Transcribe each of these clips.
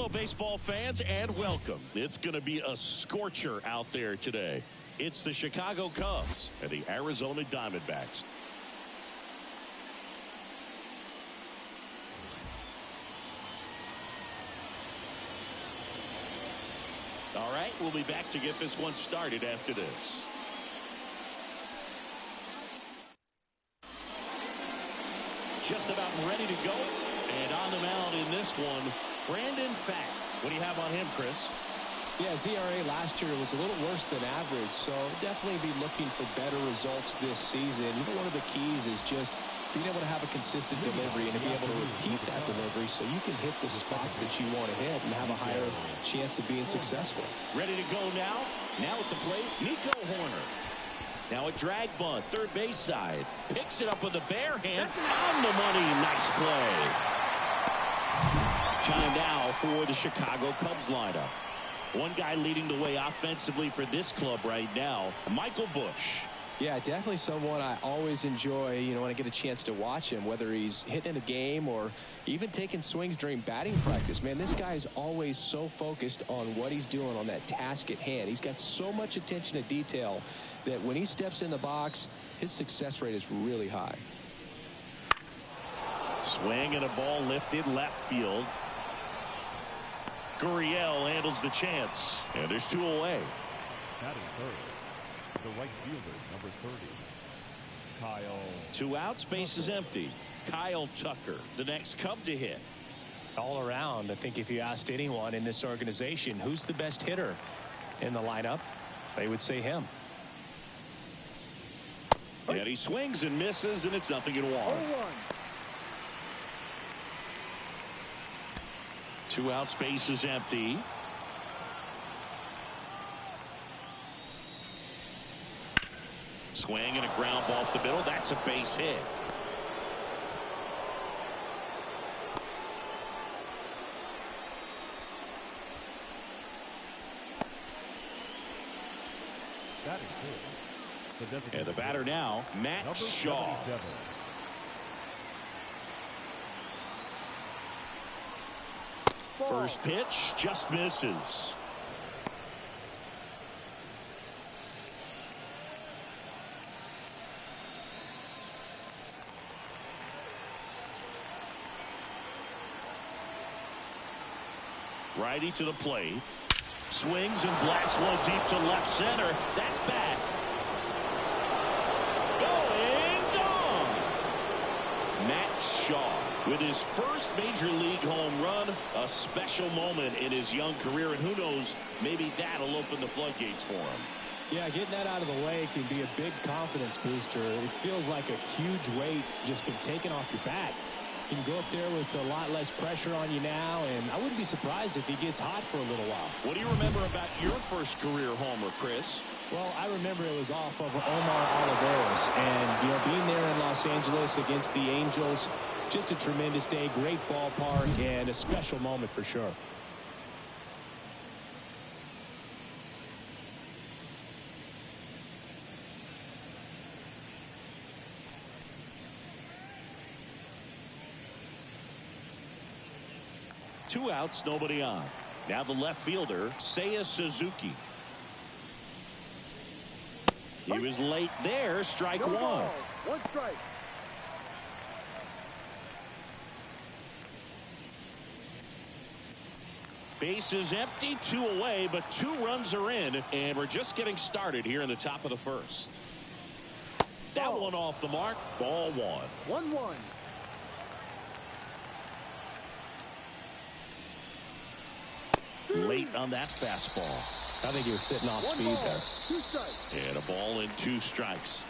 Hello, baseball fans, and welcome. It's going to be a scorcher out there today. It's the Chicago Cubs and the Arizona Diamondbacks. All right, we'll be back to get this one started after this. Just about ready to go. And on the mound in this one, Brandon Fack. What do you have on him, Chris? Yeah, his ERA last year was a little worse than average, so definitely be looking for better results this season. You know, one of the keys is just being able to have a consistent delivery and to be able to repeat that delivery so you can hit the spots that you want to hit and have a higher chance of being successful. Ready to go now. Now at the plate, Nico Horner. Now a drag bunt, third base side. Picks it up with a bare hand. On the money. Nice play. Time now for the Chicago Cubs lineup. One guy leading the way offensively for this club right now, Michael Busch. Yeah, definitely someone I always enjoy, you know, when I get a chance to watch him, whether he's hitting a game or even taking swings during batting practice. Man, this guy is always so focused on what he's doing on that task at hand. He's got so much attention to detail that when he steps in the box, his success rate is really high. Swing and a ball lifted left field. Gurriel handles the chance, and there's two away. Batting third, the right fielder, number 30, Kyle. 2 outs, base is empty. Kyle Tucker, the next Cub to hit. All around, I think if you asked anyone in this organization who's the best hitter in the lineup, they would say him. And he swings and misses, and it's 0-1. 2 outs, base is empty. Swing and a ground ball up the middle. That's a base hit. Batting fourth, And the batter now, Matt number Shaw. 77. First pitch just misses. Righty to the plate. Swings and blasts one deep to left center. That's back. Going gone. Matt Shaw with his first major league home run. A special moment in his young career, and who knows, maybe that'll open the floodgates for him. Yeah, getting that out of the way can be a big confidence booster. It feels like a huge weight just been taken off your back. You can go up there with a lot less pressure on you now, and I wouldn't be surprised if he gets hot for a little while. What do you remember about your first career homer, Chris? Well, I remember it was off of Omar Oliveros, and, you know, being there in Los Angeles against the Angels, just a tremendous day, great ballpark, and a special moment for sure. Two outs, nobody on. Now the left fielder, Seiya Suzuki. He was late there, strike one. One strike. Base is empty, 2 away, but 2 runs are in, and we're just getting started here in the top of the first. That one off the mark, ball 1. 1-1. Late on that fastball. I think he was sitting off speed there. 2 strikes. And a ball and 2 strikes.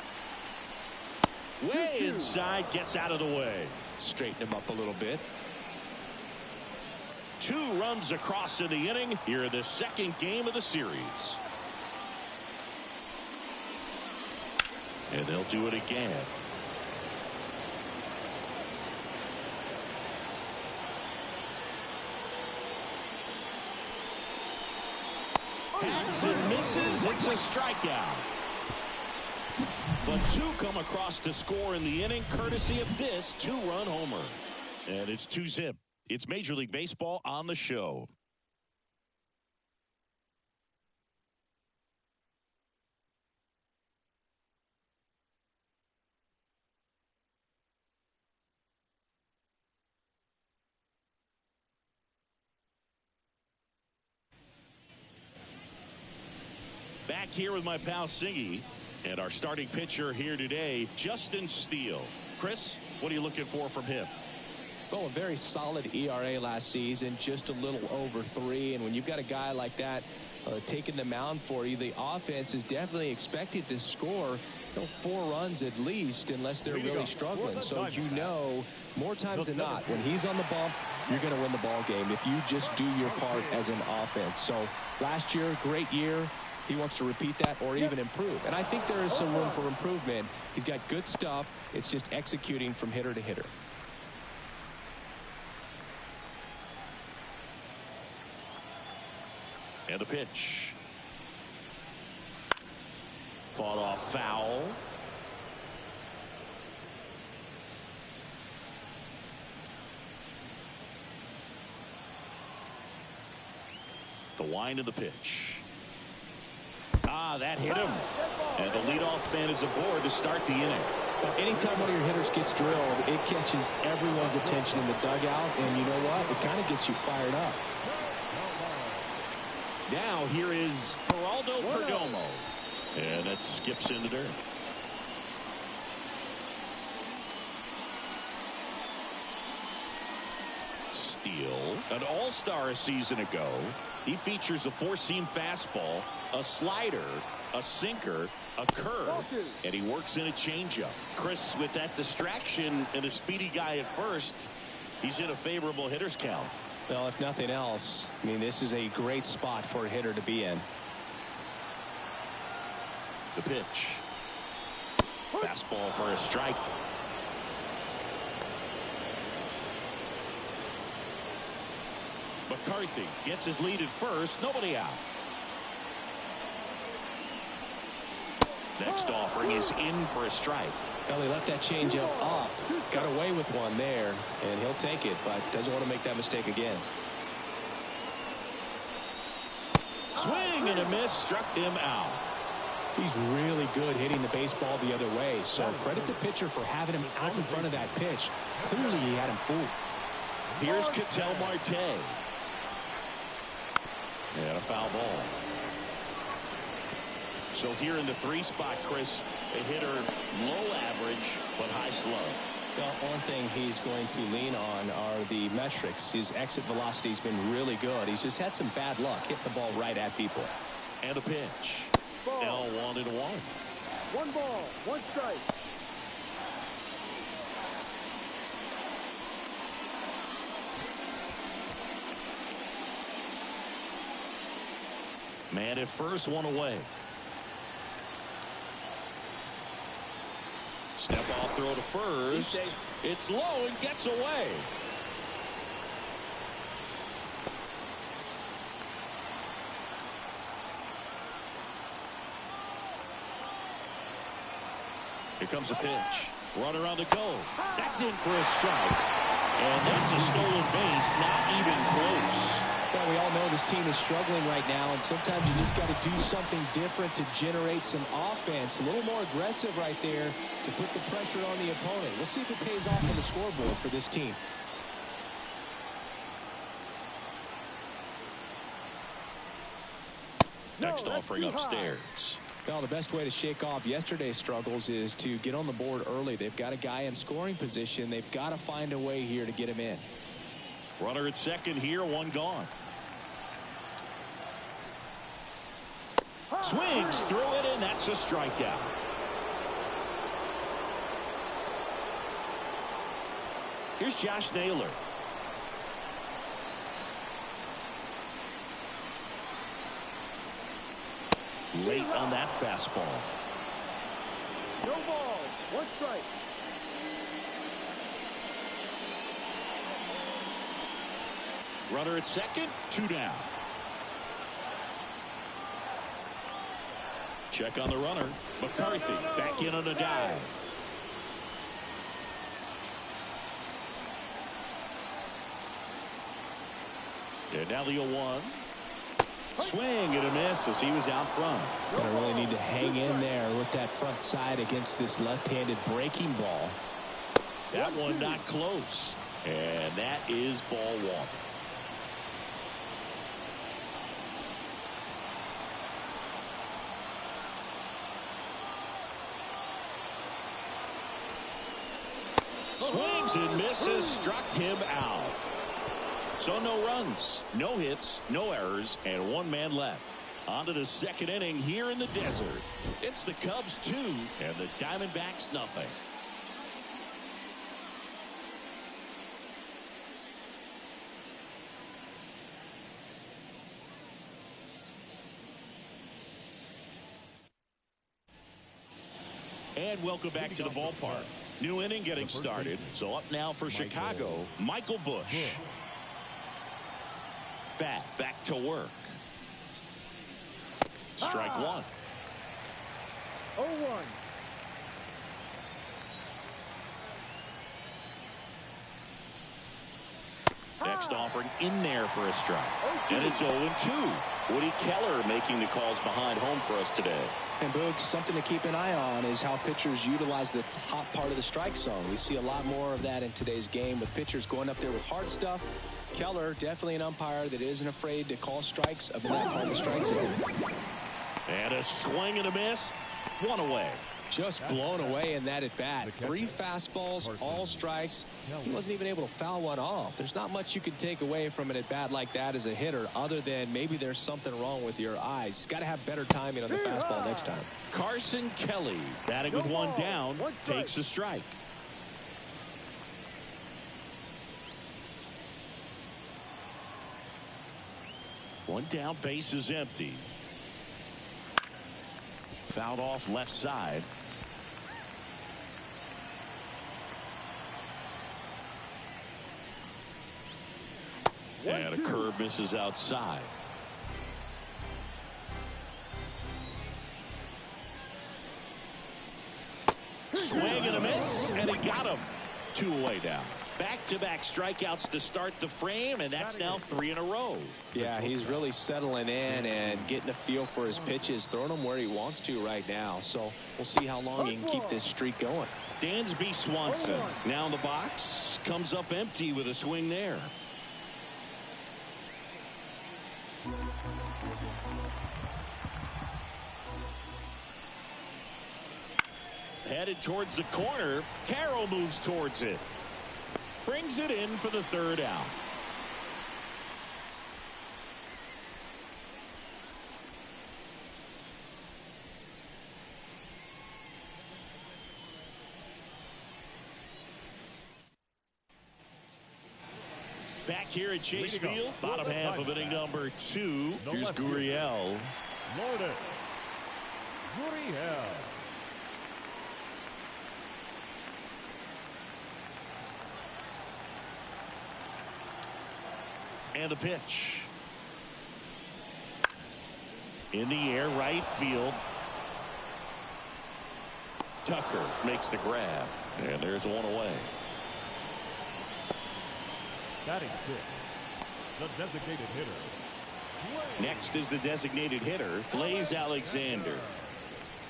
Way inside, gets out of the way. Straighten him up a little bit. 2 runs across in the inning. Here in the second game of the series. And they'll do it again. Hacks and misses. It's a strikeout. But 2 come across to score in the inning, courtesy of this 2-run homer. And it's 2-zip. It's Major League Baseball on the show. back here with my pal Singy. And our starting pitcher here today, Justin Steele. Chris, what are you looking for from him? Well, a very solid ERA last season, just a little over 3. And when you've got a guy like that taking the mound for you, the offense is definitely expected to score 4 runs at least, unless they're really struggling. So you know, more times than not, when he's on the bump, you're going to win the ball game if you just do your part as an offense. So last year, great year. He wants to repeat that or even improve. And I think there is some room for improvement. He's got good stuff. It's just executing from hitter to hitter. And a pitch. Fought off foul. The wind of the pitch. That hit him. And the leadoff man is aboard to start the inning. Well, anytime one of your hitters gets drilled, it catches everyone's attention in the dugout. And you know what? It kind of gets you fired up. Now here is Geraldo Perdomo. And that skips into dirt. Steele, an all-star a season ago. He features a 4-seam fastball, a slider, a sinker, a curve, and he works in a changeup. Chris, with that distraction and a speedy guy at first, he's in a favorable hitter's count. Well, if nothing else, I mean, this is a great spot for a hitter to be in. The pitch. Fastball for a strike. McCarthy gets his lead at first. Nobody out. Next offering is in for a strike. Well, he left that changeup up. Got away with one there, and he'll take it, but doesn't want to make that mistake again. Swing and a miss. Struck him out. He's really good hitting the baseball the other way, so credit the pitcher for having him out in front of that pitch. Clearly, he had him fooled. Here's Ketel Marte. And a foul ball. So here in the 3 spot, Chris, a hitter low average but high slow. Well, one thing he's going to lean on are the metrics. His exit velocity's been really good. He's just had some bad luck hitting the ball right at people. And a pitch. Now 1-1. 1 ball, 1 strike. Man at first, 1 away. Step off throw to first. It's low and gets away. Here comes a pitch. Runner on the go. That's in for a strike. And that's a stolen base. Not even close. Well, we all know this team is struggling right now, and sometimes you just got to do something different to generate some offense. A little more aggressive right there to put the pressure on the opponent. We'll see if it pays off on the scoreboard for this team. Next offering upstairs. Well, the best way to shake off yesterday's struggles is to get on the board early. They've got a guy in scoring position. They've got to find a way here to get him in. Runner at second here, 1 gone. Swings through it, and that's a strikeout. Here's Josh Naylor. Late on that fastball. No ball, 1 strike. Runner at second, 2 down. Check on the runner. McCarthy back in on a dive. And now the 0-1. Swing and a miss as he was out front. Gonna really need to hang in there with that front side against this left-handed breaking ball. That one not close. And that is ball 1. Swings and misses, struck him out. So no runs, no hits, no errors, and one man left. On to the second inning here in the desert. It's the Cubs 2 and the Diamondbacks nothing. And welcome back to the ballpark. New inning getting started. So up now for Chicago, Michael Busch. Bat back to work. Strike one. 0-1. Next offering in there for a strike. And it's 0-2. Woody Keller making the calls behind home for us today. And Boog, something to keep an eye on is how pitchers utilize the top part of the strike zone. We see a lot more of that in today's game with pitchers going up there with hard stuff. Keller, definitely an umpire that isn't afraid to call strikes up in that part of the strike zone. And a swing and a miss. One away. Just blown away in that at bat. 3 fastballs, all strikes. He wasn't even able to foul one off. There's not much you can take away from an at bat like that as a hitter, other than maybe there's something wrong with your eyes. Got to have better timing on the fastball next time. Carson Kelly batting with one down, takes a strike. One down, base is empty. Fouled off left side. And a curve misses outside. Swing and a miss, and he got him. 2 away down. Back-to-back strikeouts to start the frame, and that's now 3 in a row. Yeah, he's really settling in and getting a feel for his pitches, throwing them where he wants to right now. So we'll see how long he can keep this streak going. Dansby Swanson now in the box, comes up empty with a swing there. Headed towards the corner. Carroll moves towards it. Brings it in for the 3rd out. Back here at Chase Field, bottom half of inning number 2. Here's Gurriel. Lourdes Gurriel. And the pitch. In the air, right field. Tucker makes the grab. And there's one away. Batting 6, the designated hitter. Next is the designated hitter, Blaze Alexander.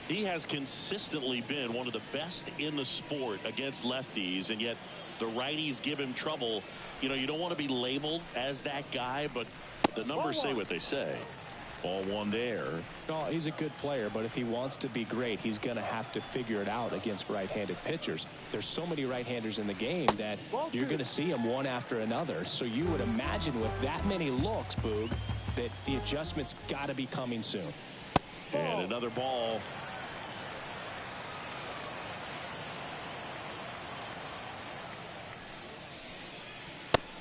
He has consistently been one of the best in the sport against lefties, and yet the righties give him trouble. You know, you don't want to be labeled as that guy, but the numbers say what they say. Ball 1 there. Oh, he's a good player, but if he wants to be great, he's going to have to figure it out against right-handed pitchers. There's so many right-handers in the game that you're going to see them one after another. So you would imagine with that many looks, Boog, that the adjustment's got to be coming soon. And another ball.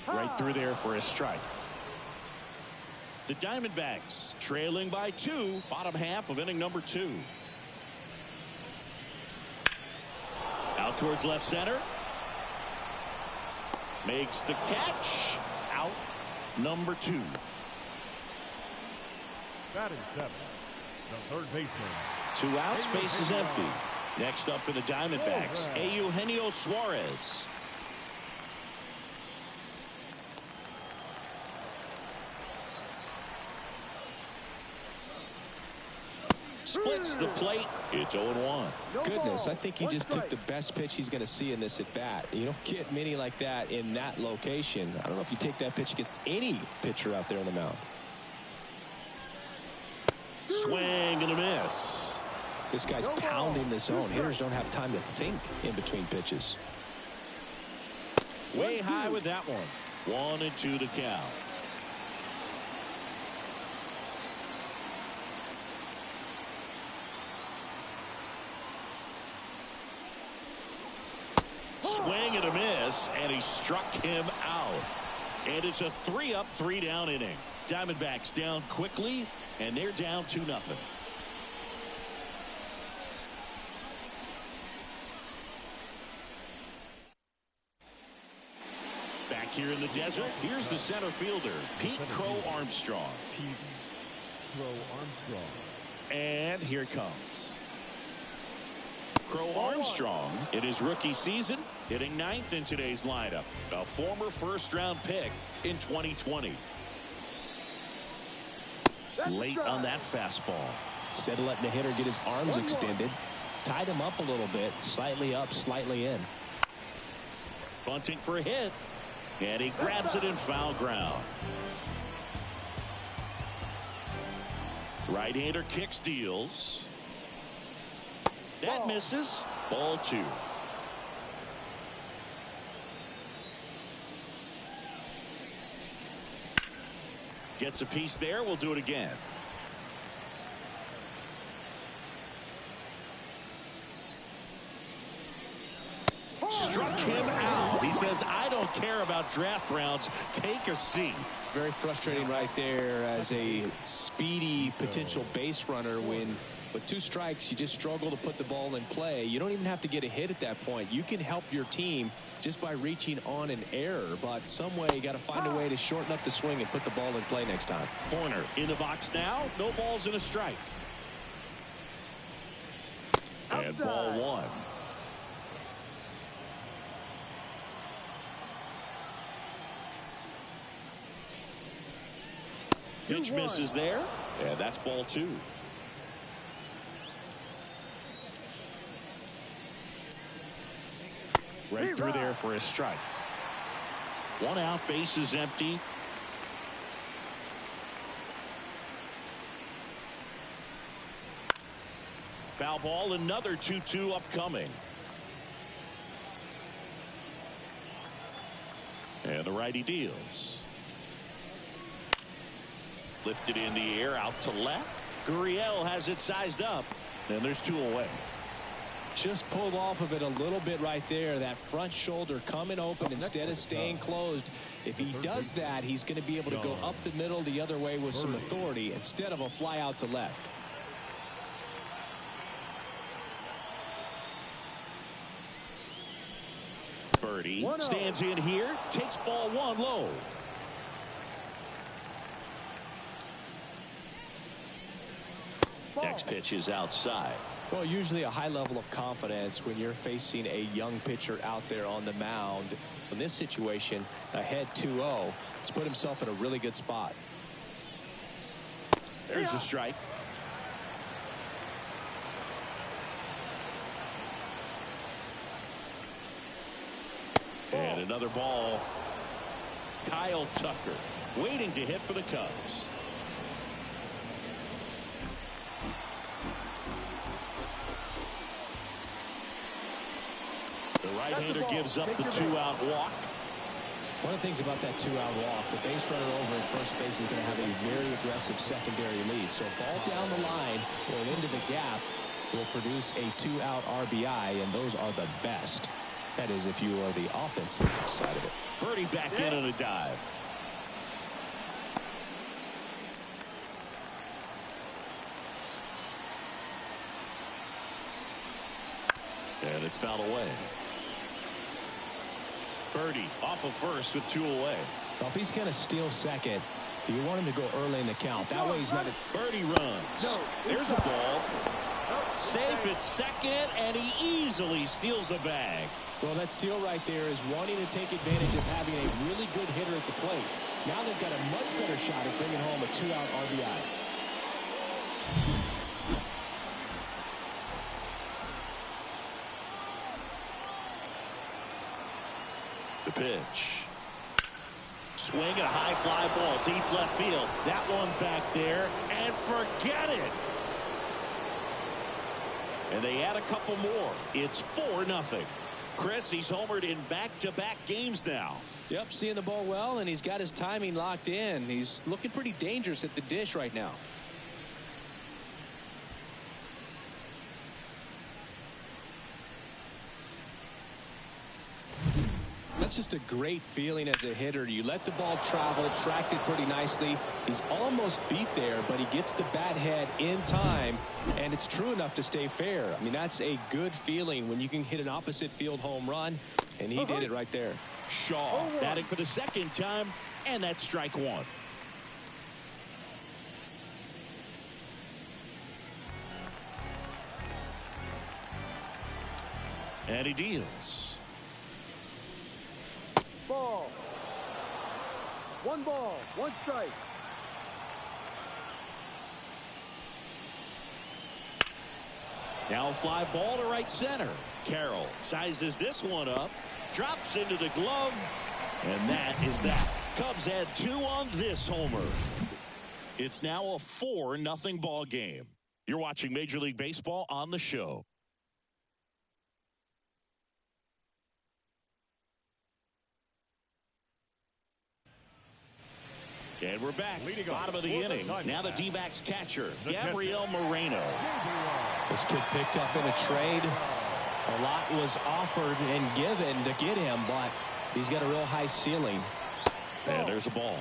Right through there for a strike. The Diamondbacks trailing by 2, bottom half of inning number 2. Out towards left center. Makes the catch. Out number 2. Batting 7, the 3rd baseman. 2 outs, base is empty. Next up for the Diamondbacks, Eugenio Suarez. Splits the plate. It's 0-1. Goodness, I think he just took the best pitch he's going to see in this at bat. You don't get many like that in that location. I don't know if you take that pitch against any pitcher out there on the mound. Swing and a miss. This guy's pounding the zone. Hitters don't have time to think in between pitches. Way high with that one. 1-2 to count. Swing and a miss, and he struck him out. And it's a 3-up, 3-down inning. Diamondbacks down quickly, and they're down 2-0. Back here in the desert, here's the center fielder, Pete Crow Armstrong. Pete Crow Armstrong. And here comes Crow Armstrong in his rookie season, hitting 9th in today's lineup. A former first-round pick in 2020. Late on that fastball. Instead of letting the hitter get his arms extended, tied him up a little bit, slightly up, slightly in. Bunting for a hit, and he grabs it in foul ground. Right-hander kick steals. That misses. Ball 2. Gets a piece there. We'll do it again. Struck him out. He says, I don't care about draft rounds. Take a seat. Very frustrating right there as a speedy potential base runner when with 2 strikes you just struggle to put the ball in play. You don't even have to get a hit at that point. You can help your team just by reaching on an error, but some way you got to find a way to shorten up the swing and put the ball in play next time. Corner in the box now. No balls and a strike. And ball 1. Pitch misses there, and that's ball 2. Right through there for a strike. 1 out, base is empty. Foul ball, another 2-2 upcoming. And the righty deals. Lifted in the air, out to left. Gurriel has it sized up, and there's 2 away. Just pulled off of it a little bit right there. That front shoulder coming open instead of staying closed. If he does that, he's going to be able to go up the middle the other way with some authority instead of a fly out to left. Birdie stands in here, takes ball 1 low. Next pitch is outside. Well, usually a high level of confidence when you're facing a young pitcher out there on the mound. In this situation, ahead 2-0, he's put himself in a really good spot. There's a strike. And another ball. Kyle Tucker waiting to hit for the Cubs. The right-hander gives up the 2-out walk. One of the things about that 2-out walk, the base runner over at first base is going to have a very aggressive secondary lead. So ball down the line or into the gap will produce a 2-out RBI, and those are the best. That is if you are the offensive side of it. Birdie back in on a dive. And it's fouled away. Birdie off of first with 2 away. Well, if he's going to steal second, you want him to go early in the count. That way he's not. Birdie runs. There's a ball. Safe at second, and he easily steals the bag. Well, that steal right there is wanting to take advantage of having a really good hitter at the plate. Now they've got a much better shot at bringing home a 2-out RBI. The pitch. Swing a high fly ball deep left field. That one back there, and forget it. And they add a couple more. It's 4-0. Chris, he's homered in back-to-back games now. Yep, seeing the ball well, and he's got his timing locked in. He's looking pretty dangerous at the dish right now. That's just a great feeling as a hitter. You let the ball travel, tracked it pretty nicely. He's almost beat there, but he gets the bat head in time, and it's true enough to stay fair. I mean, that's a good feeling when you can hit an opposite field home run, and he did it right there. Shaw batting for the second time, and that's strike one. And he deals. Ball. One ball, one strike. Now a fly ball to right center. Carroll sizes this one up, drops into the glove, and that is that. Cubs had 2 on this homer. It's now a 4-0 ball game. You're watching Major League Baseball on the show. And we're back. Bottom of the inning. Now the D-backs catcher, Gabriel Moreno. This kid picked up in a trade. A lot was offered and given to get him, but he's got a real high ceiling. And there's a ball.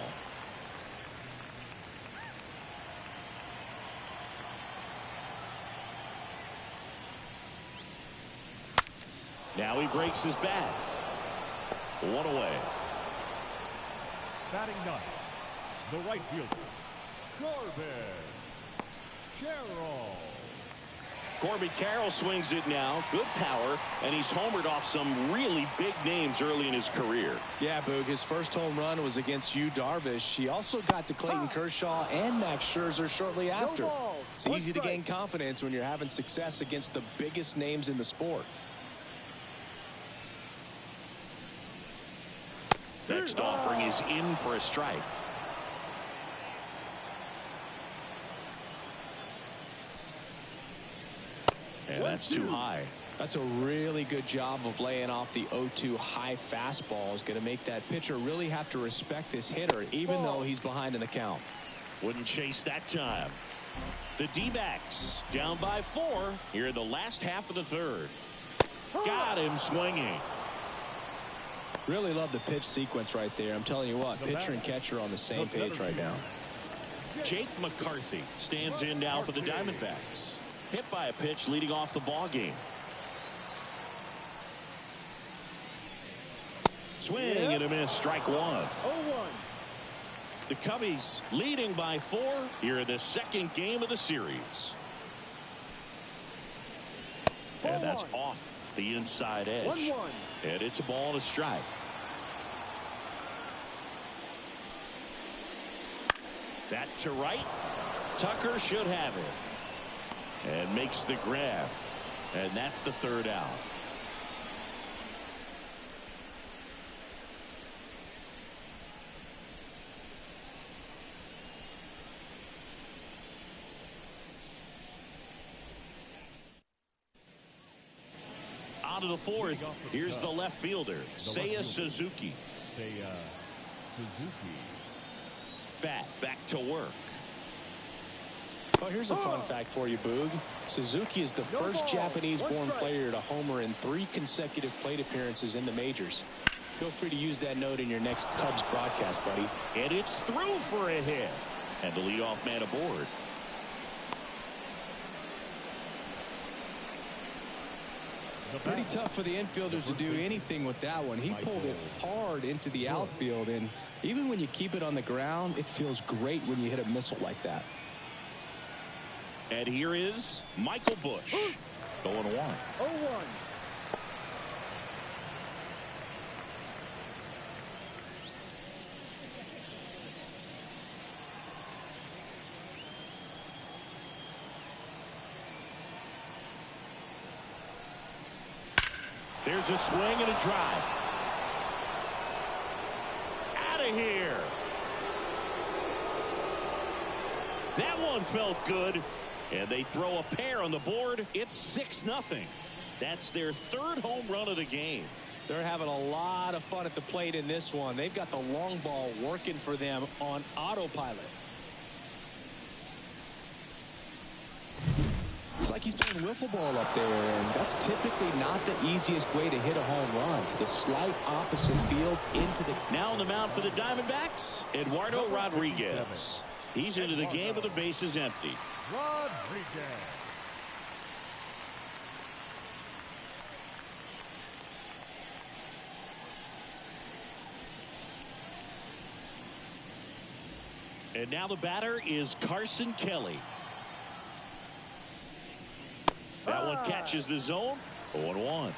Now he breaks his bat. 1 away. Batting ninth, the right fielder, Corbin Carroll. Corbin Carroll swings it now. Good power, and he's homered off some really big names early in his career. Yeah, Boog, his first home run was against Yu Darvish. He also got to Clayton Kershaw and Max Scherzer shortly after. It's easy to gain confidence when you're having success against the biggest names in the sport. Next offering is in for a strike. And that's too high. That's a really good job of laying off the 0-2 high fastball. Is going to make that pitcher really have to respect this hitter, even though he's behind in the count. Wouldn't chase that time. The D-backs down by 4 here in the last half of the third. Got him swinging. Really love the pitch sequence right there. I'm telling you what, pitcher and catcher on the same page right now. Jake McCarthy stands in now for the Diamondbacks. Hit by a pitch leading off the ball game. Swing and a miss, strike 1. 0-1. The Cubbies leading by 4 here in the second game of the series. And that's off the inside edge. 1-1. And it's a ball and a strike. That to right. Tucker should have it. And makes the grab. And that's the third out. On to the fourth. Here's the left fielder, Seiya Suzuki. Seiya Suzuki. Bat back to work. Well, here's a fun fact for you, Boog. Suzuki is the first Japanese-born player to homer in 3 consecutive plate appearances in the majors. Feel free to use that note in your next Cubs broadcast, buddy. And it's through for a hit. And the leadoff man aboard. Pretty tough for the infielders to do anything with that one. He pulled it hard into the outfield, and even when you keep it on the ground, it feels great when you hit a missile like that. And here is Michael Busch. 0-1. 0-1. There's a swing and a drive. Out of here. That one felt good. And they throw a pair on the board. It's 6-0. That's their third home run of the game. They're having a lot of fun at the plate in this one. They've got the long ball working for them on autopilot. It's like he's playing wiffle ball up there, and that's typically not the easiest way to hit a home run. To the slight opposite field into the... Now on the mound for the Diamondbacks, Eduardo Rodriguez. He's into the game with the bases empty. Rodriguez. And now the batter is Carson Kelly. That one catches the zone. 0-1.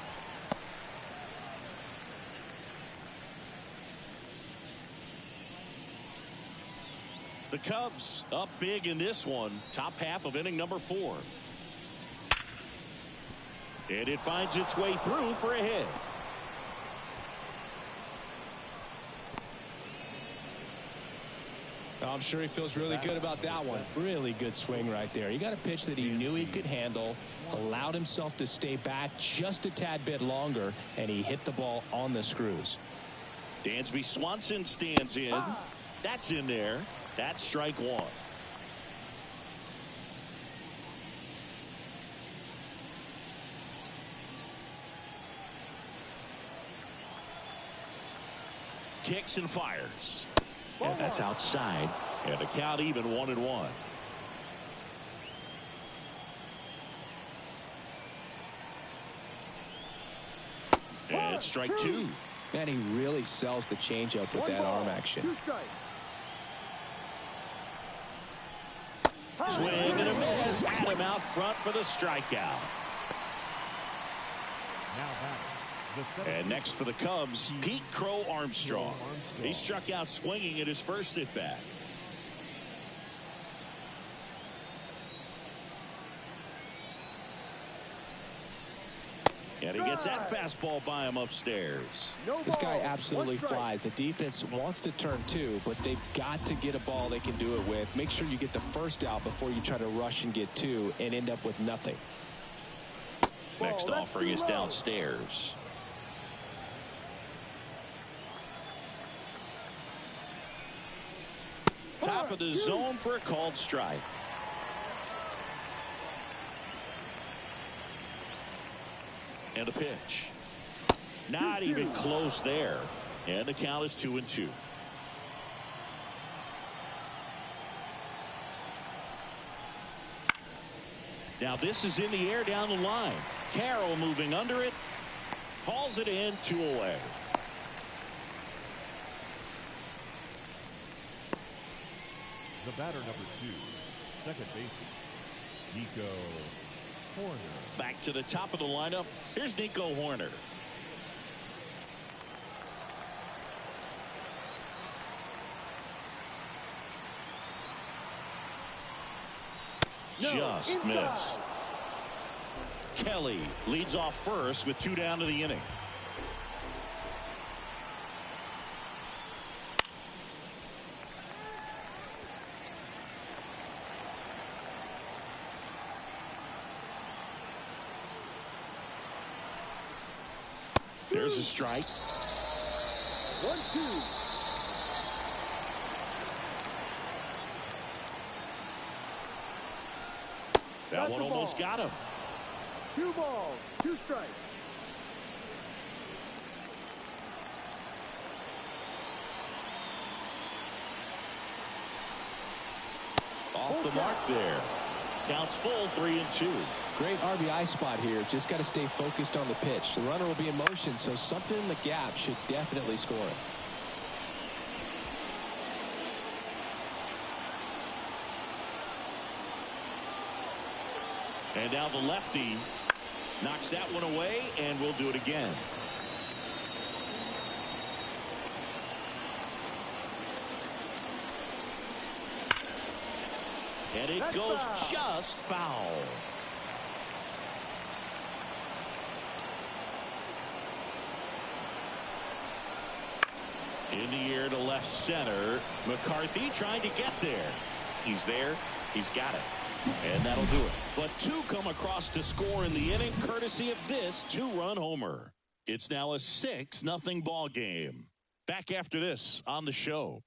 The Cubs up big in this one. Top half of inning number 4. And it finds its way through for a hit. I'm sure he feels really good about that one. Really good swing right there. He got a pitch that he knew he could handle, allowed himself to stay back just a tad bit longer, and he hit the ball on the screws. Dansby Swanson stands in. That's in there. That's strike 1. Kicks and fires. And that's outside. And the count even 1-1. And strike 2. Man, he really sells the changeup with that arm action. Swing and a miss. Adam out front for the strikeout. And next for the Cubs, Pete Crow Armstrong. He struck out swinging at his first at bat. And he gets that fastball by him upstairs. This guy absolutely flies. The defense wants to turn 2, but they've got to get a ball they can do it with. Make sure you get the first out before you try to rush and get 2 and end up with nothing. Next offering is downstairs. Top of the zone for a called strike. And a pitch. Not even close there. And the count is 2-2. Now this is in the air down the line. Carroll moving under it. Hauls it in, 2 away. The batter number 2, second baseman, Nico Horner. Back to the top of the lineup. Here's Nico Horner. Just missed. Kelly leads off first with 2 down to the inning. There's a strike. 1-2. That one almost got him. 2 balls, 2 strikes. Off the mark there. Counts full, 3-2. Great RBI spot here. Just got to stay focused on the pitch. The runner will be in motion, so something in the gap should definitely score it. And now the lefty knocks that one away, and we'll do it again. And it goes just foul. In the air to left center. McCarthy trying to get there. He's there. He's got it. And that'll do it. But two come across to score in the inning, courtesy of this two-run homer. It's now a 6-0 ball game. Back after this on the show.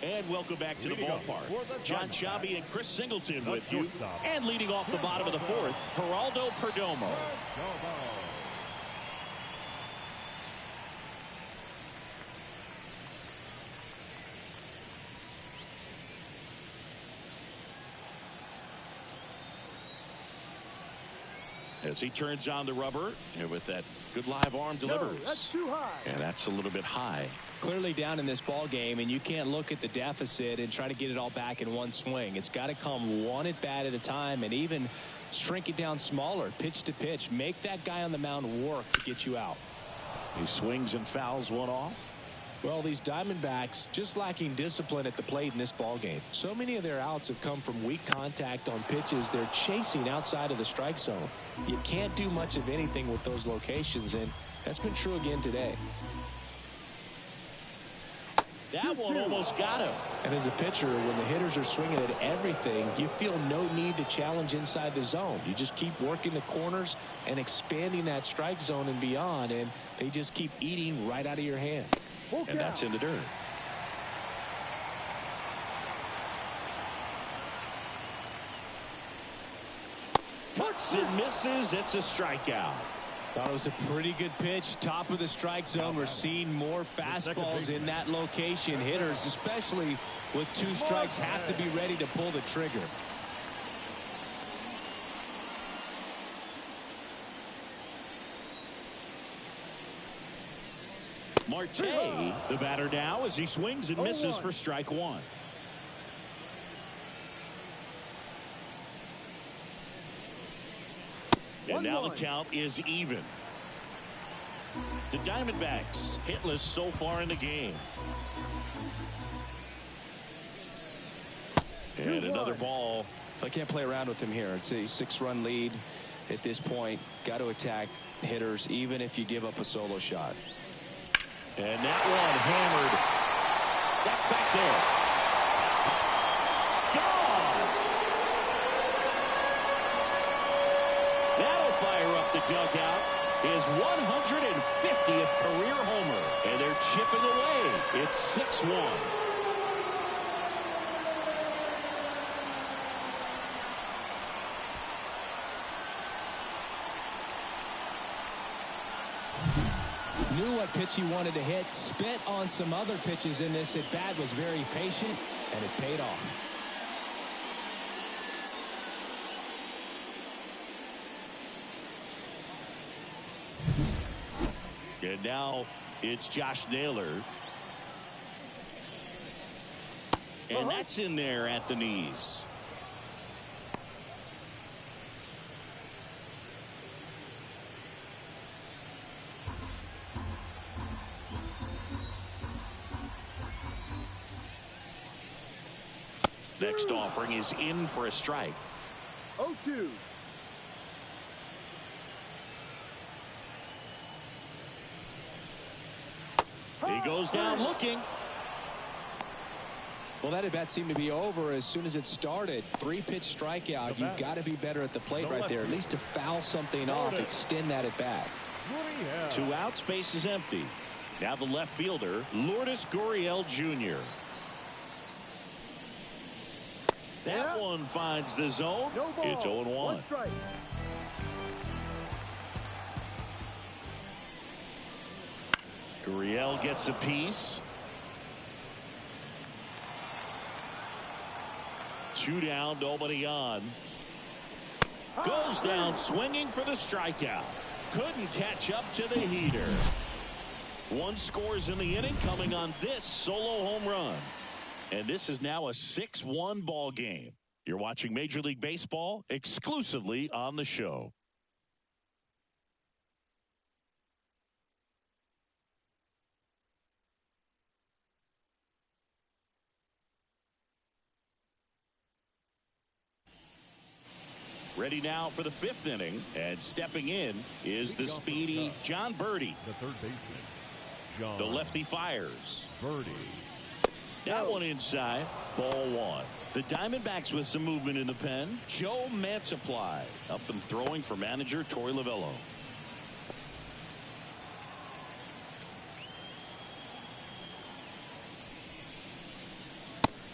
And welcome back to the ballpark. John Chabi and Chris Singleton with you. And leading off the bottom of the fourth, Geraldo Perdomo. As he turns on the rubber, and with that good live arm delivers. No, that's too high. And that's a little bit high. Clearly down in this ball game, and you can't look at the deficit and try to get it all back in one swing. It's got to come one at bat at a time, and even shrink it down smaller, pitch to pitch. Make that guy on the mound work to get you out. He swings and fouls one off. Well, these Diamondbacks just lacking discipline at the plate in this ball game. So many of their outs have come from weak contact on pitches they're chasing outside of the strike zone. You can't do much of anything with those locations, and that's been true again today. That one almost got him. And as a pitcher, when the hitters are swinging at everything, you feel no need to challenge inside the zone. You just keep working the corners and expanding that strike zone and beyond, and they just keep eating right out of your hand. And that's in the dirt. Cuts and misses. It's a strikeout. Thought it was a pretty good pitch. Top of the strike zone. We're seeing more fastballs in that location. Hitters, especially with two strikes, have to be ready to pull the trigger. Marte, the batter now, as he swings and misses for strike one. And now the count is even. The Diamondbacks hitless so far in the game. And another ball. I can't play around with him here. It's a 6-run lead at this point. Got to attack hitters even if you give up a solo shot. And that one hammered. That's back there. Gone. That'll fire up the dugout. His 150th career homer. And they're chipping away. It's 6-1. Knew what pitch he wanted to hit, spit on some other pitches in this at bat, was very patient, and it paid off. And now it's Josh Naylor. And that's in there at the knees. Next offering is in for a strike. 0-2. He goes down looking. Well, that at bat seemed to be over as soon as it started. 3-pitch strikeout. You've got to be better at the plate right there, at least to foul something off, extend that at bat. 2 outs, base is empty. Now the left fielder, Lourdes Gurriel Jr. That one finds the zone. It's 0-1. Gurriel gets a piece. 2 down, nobody on. Goes down swinging for the strikeout. Couldn't catch up to the heater. 1 scores in the inning, coming on this solo home run. And this is now a 6-1 ball game. You're watching Major League Baseball exclusively on the show. Ready now for the 5th inning, and stepping in is the speedy John Birdie. The third baseman. John. The lefty fires. Birdie. That one inside. Ball one. The Diamondbacks with some movement in the pen. Joe Mantiply up and throwing for manager Torey Lovullo.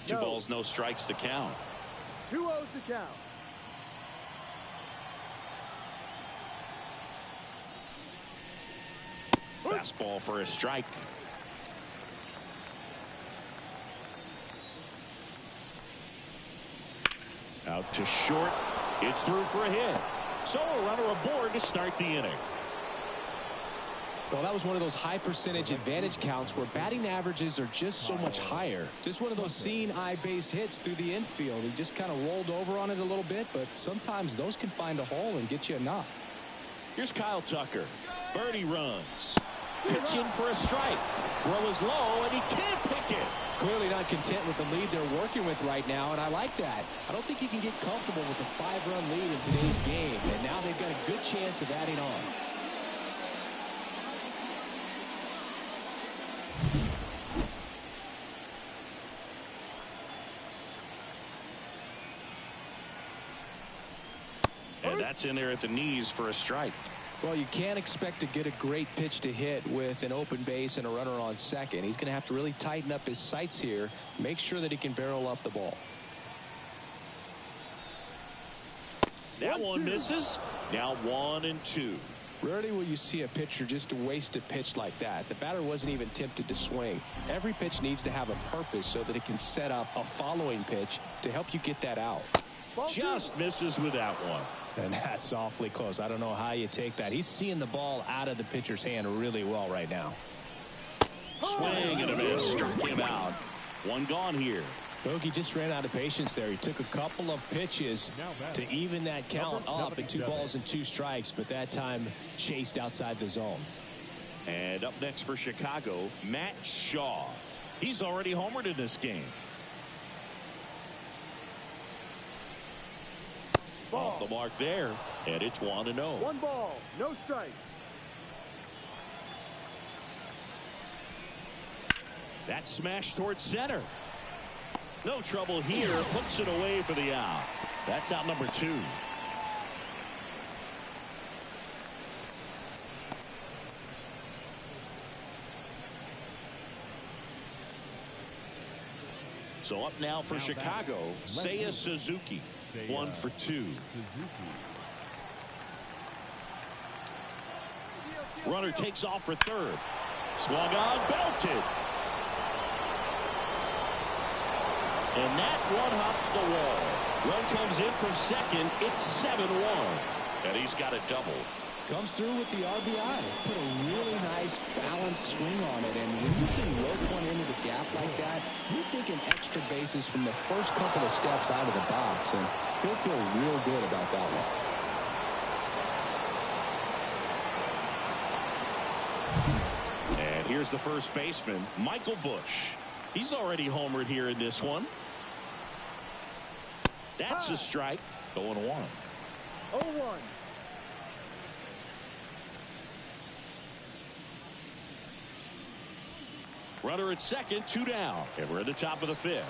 Two balls, no strikes to count. 2-0 to count. Fastball for a strike. Out to short. It's through for a hit. So a runner aboard to start the inning. Well, that was one of those high percentage advantage counts where batting averages are just so much higher. Just one of those seeing eye base hits through the infield. He just kind of rolled over on it a little bit, but sometimes those can find a hole and get you a knock. Here's Kyle Tucker. Birdie runs. Pitching for a strike. Throw is low, and he can't pick it. Clearly not content with the lead they're working with right now, and I like that. I don't think you can get comfortable with a 5-run lead in today's game, and now they've got a good chance of adding on. And that's in there at the knees for a strike. Well, you can't expect to get a great pitch to hit with an open base and a runner on second. He's going to have to really tighten up his sights here, make sure that he can barrel up the ball. That one misses. Now 1-2. Rarely will you see a pitcher just waste a pitch like that. The batter wasn't even tempted to swing. Every pitch needs to have a purpose so that it can set up a following pitch to help you get that out. Just misses with that one. And that's awfully close. I don't know how you take that. He's seeing the ball out of the pitcher's hand really well right now. Swing and a miss. Struck him out. One gone here. Bogey just ran out of patience there. He took a couple of pitches to even that count up at 2 balls and 2 strikes, but that time chased outside the zone. And up next for Chicago, Matt Shaw. He's already homered in this game. Off the mark there, and it's 1-0. 1 ball, no strike. That smash towards center. No trouble here. Puts it away for the out. That's out number 2. So up now for Chicago, Seiya Suzuki. 1 for 2. Runner takes off for third. Swung on, belted. And that one hops the wall. Run comes in from second. It's 7-1. And he's got a double. Comes through with the RBI. Put a really nice balanced swing on it. And when you can rope one into the gap like that, you're thinking extra bases from the first couple of steps out of the box. And he'll feel real good about that one. And here's the first baseman, Michael Busch. He's already homered here in this one. That's a strike. 0-1. 0-1. Runner at second, 2 down. And we're at the top of the 5th.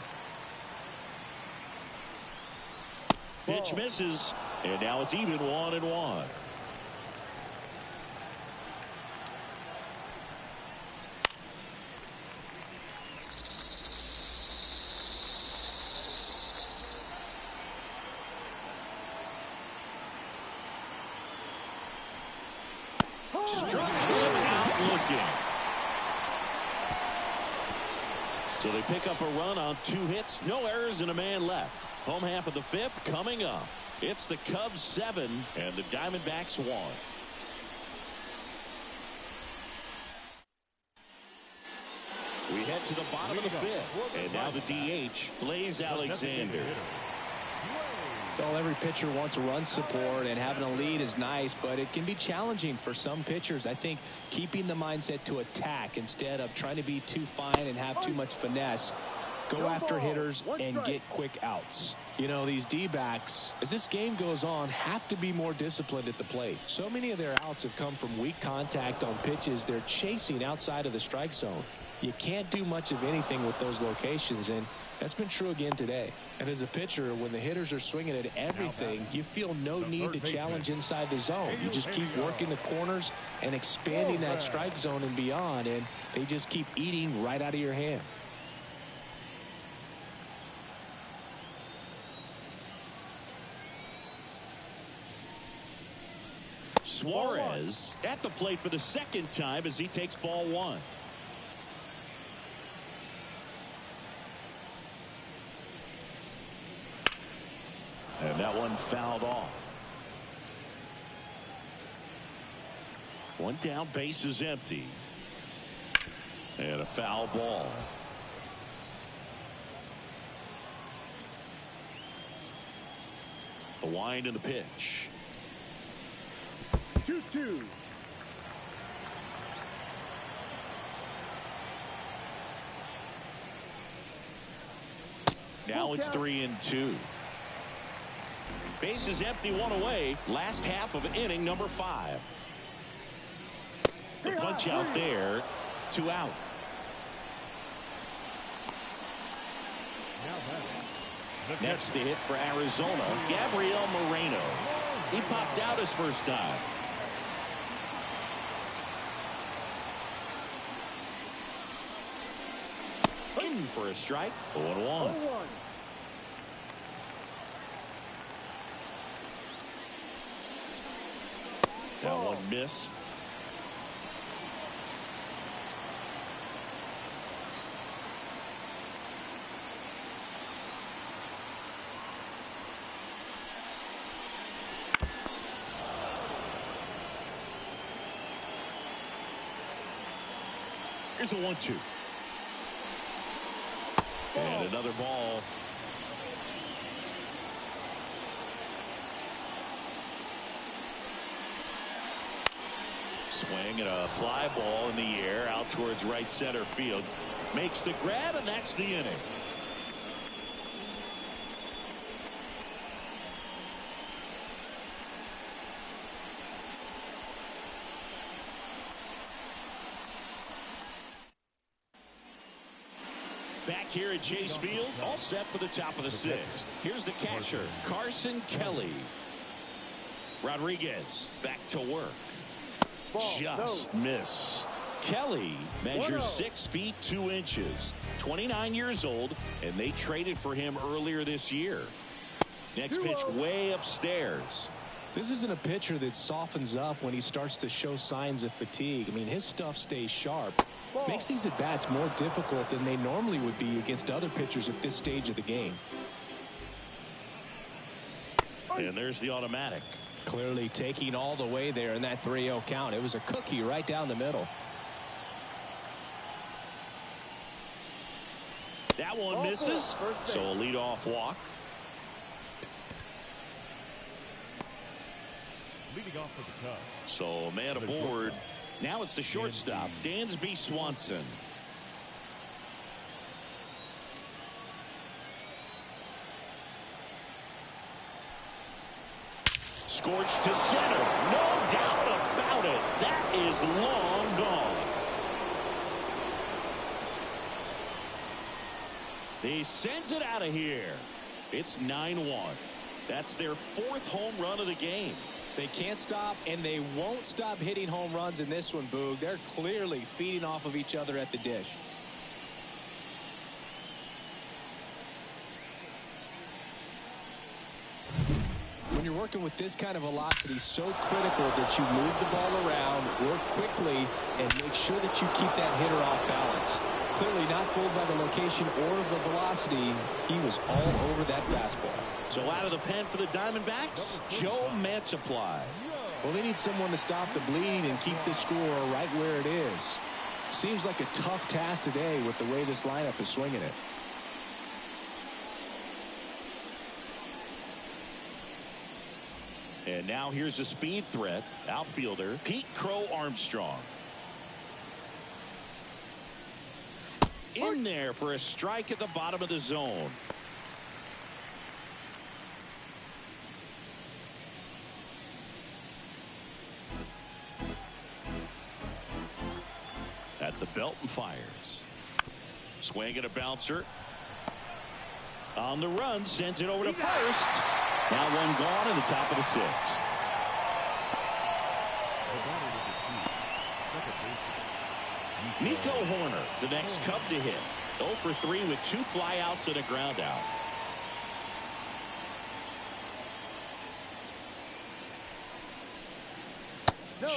Pitch misses. And now it's even 1-1. Struck him out looking. So they pick up a run on 2 hits, no errors, and a man left. Home half of the 5th coming up. It's the Cubs 7 and the Diamondbacks 1. We head to the bottom of the 5th, and now the DH, Blaze Alexander. Well, every pitcher wants run support, and having a lead is nice, but it can be challenging for some pitchers. I think keeping the mindset to attack instead of trying to be too fine and have too much finesse go after hitters and get quick outs. You know, these D-backs, as this game goes on, have to be more disciplined at the plate. So many of their outs have come from weak contact on pitches they're chasing outside of the strike zone. You can't do much of anything with those locations, and that's been true again today. And as a pitcher, when the hitters are swinging at everything, you feel no need to challenge inside the zone. You just keep working the corners and expanding that strike zone and beyond, and they just keep eating right out of your hand. Suarez at the plate for the second time as he takes ball one. And that one fouled off. One down, base is empty. And a foul ball. The wind and the pitch. 2-2. Now it's 3-2. Base is empty, one away. Last half of inning number 5. The punch out there, 2 out. Next to hit for Arizona, Gabriel Moreno. He popped out his first time. In for a strike, 0-1. That one missed. Here's a 1-2. And another ball. Swing and a fly ball in the air out towards right center field. Makes the grab, and that's the inning. Back here at Chase Field, all set for the top of the 6th. Here's the catcher, Carson Kelly. Rodriguez back to work. Just missed. Kelly measures 6 feet 2 inches, 29 years old, and they traded for him earlier this year. Next pitch way upstairs. This isn't a pitcher that softens up when he starts to show signs of fatigue. I mean, his stuff stays sharp. Makes these at-bats more difficult than they normally would be against other pitchers at this stage of the game. And there's the automatic. Clearly taking all the way there in that 3-0 count. It was a cookie right down the middle. That one misses, so a leadoff walk. Leading off for the Cubs. So man aboard. Now it's the shortstop, Dansby Swanson. Scorched to center. No doubt about it. That is long gone. He sends it out of here. It's 9-1. That's their 4th home run of the game. They can't stop, and they won't stop hitting home runs in this one, Boog. They're clearly feeding off of each other at the dish. When you're working with this kind of velocity, so critical that you move the ball around, work quickly, and make sure that you keep that hitter off balance. Clearly not fooled by the location or the velocity. He was all over that fastball. So out of the pen for the Diamondbacks, Joe Mantiply. Well, they need someone to stop the bleeding and keep the score right where it is. Seems like a tough task today with the way this lineup is swinging it. And now here's a speed threat, outfielder Pete Crow Armstrong. in there for a strike at the bottom of the zone. At the belt and fires. Swing and a bouncer. On the run, sends it over to first. Now one gone in the top of the sixth. Nico Horner, the next Cub to hit. 0 for 3 with 2 flyouts and a ground out.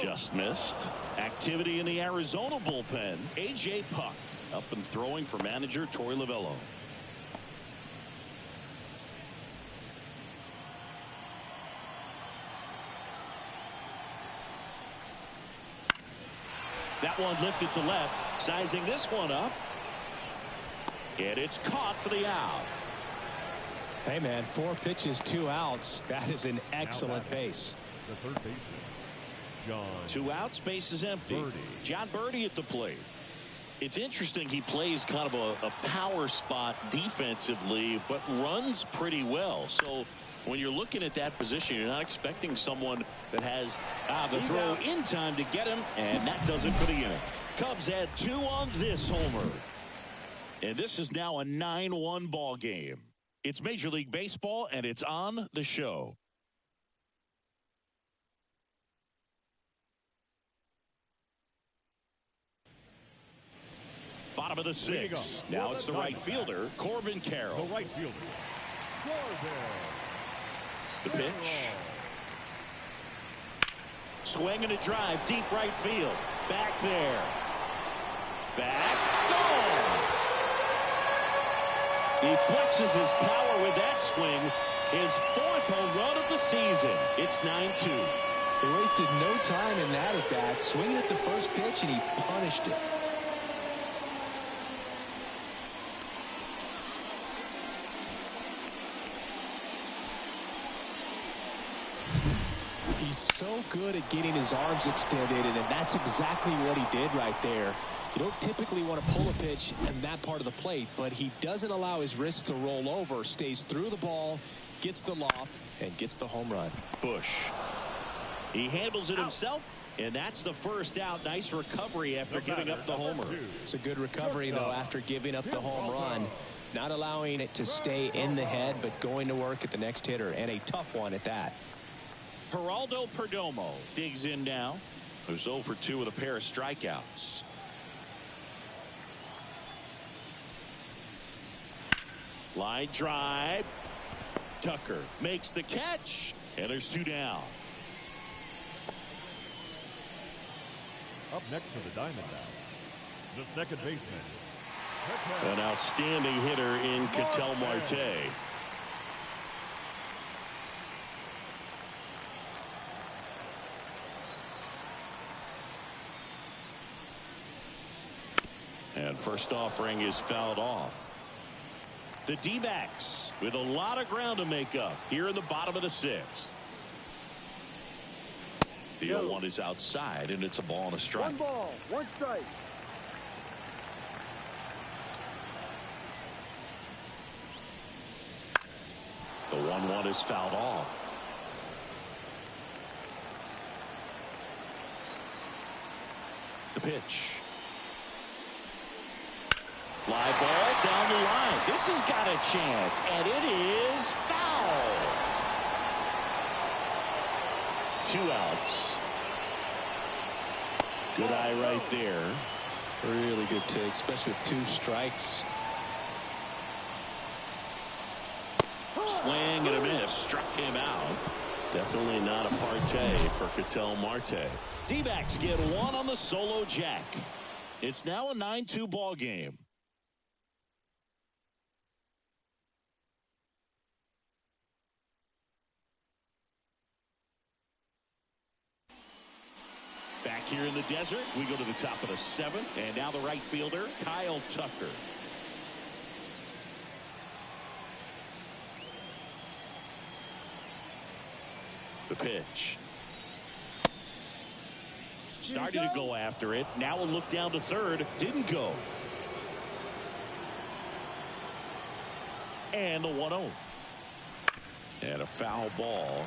Just missed. Activity in the Arizona bullpen. A.J. Puck up and throwing for manager Torey Lovullo. That one lifted to left. Sizing this one up. And it's caught for the out. Hey, man, 4 pitches, 2 outs. That is an excellent base. The third baseman, John. 2 outs, base is empty. Birdie. John Birdie at the plate. It's interesting, he plays kind of a power spot defensively, but runs pretty well. So when you're looking at that position, you're not expecting someone that has the throw in time to get him, and that does it for the inning. Cubs add 2 on this homer. And this is now a 9-1 ball game. It's Major League Baseball, and it's on the show. Bottom of the 6th. Now it's the right fielder, Corbin Carroll. The right fielder, Corbin. The pitch. Swing and a drive, deep right field. Back there. Back. Gone. He flexes his power with that swing. His 4th home run of the season. It's 9-2. He wasted no time in that at bat. Swinging at the first pitch, and he punished it. He's so good at getting his arms extended, and that's exactly what he did right there. You don't typically want to pull a pitch in that part of the plate, but he doesn't allow his wrists to roll over, stays through the ball, gets the loft, and gets the home run. Bush. He handles it himself, and that's the first out. Nice recovery after giving up the homer. It's a good recovery, though, after giving up the home run. Not allowing it to stay in the head, but going to work at the next hitter, and a tough one at that. Geraldo Perdomo digs in now. Who's 0 for 2 with a pair of strikeouts. Line drive. Tucker makes the catch, and there's 2 down. Up next for the Diamondbacks, the second baseman. An outstanding hitter in Ketel Marte. And first offering is fouled off. The D-backs with a lot of ground to make up here in the bottom of the 6th. The 0-1 is outside, and it's a ball and a strike. 1 ball, 1 strike. The 1-1 is fouled off. The pitch. Fly ball down the line. This has got a chance, and it is foul. 2 outs. Good eye right there. Really good take, especially with 2 strikes. Swing and a miss. Struck him out. Definitely not a partay for Ketel Marte. D-backs get 1 on the solo jack. It's now a 9-2 ball game. Back here in the desert, we go to the top of the 7th, and now the right fielder, Kyle Tucker. The pitch. Started to go after it. Now a look down to third. Didn't go. And the 1-0. And a foul ball.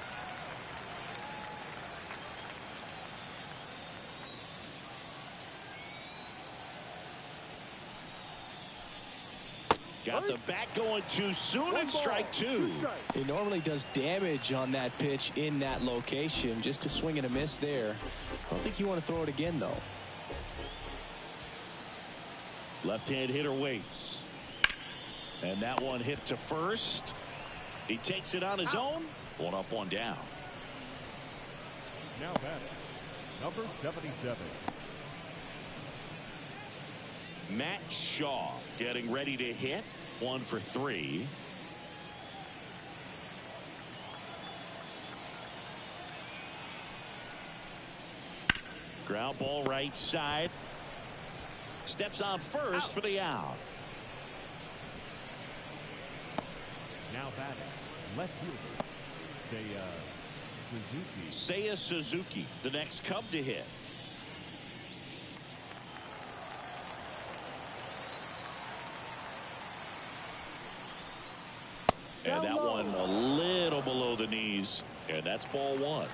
Got the bat going too soon and strike two. He normally does damage on that pitch in that location. Just a swing and a miss there. I don't think you want to throw it again, though. Left-hand hitter waits. And that one hit to first. He takes it on his own. 1 up, 1 down. Now batting, number 77. Matt Shaw getting ready to hit. 1 for 3. Ground ball right side. Steps on first for the out. Now batting, left fielder, Suzuki. Seiya Suzuki, the next Cub to hit. And that one a little below the knees. And that's ball 1.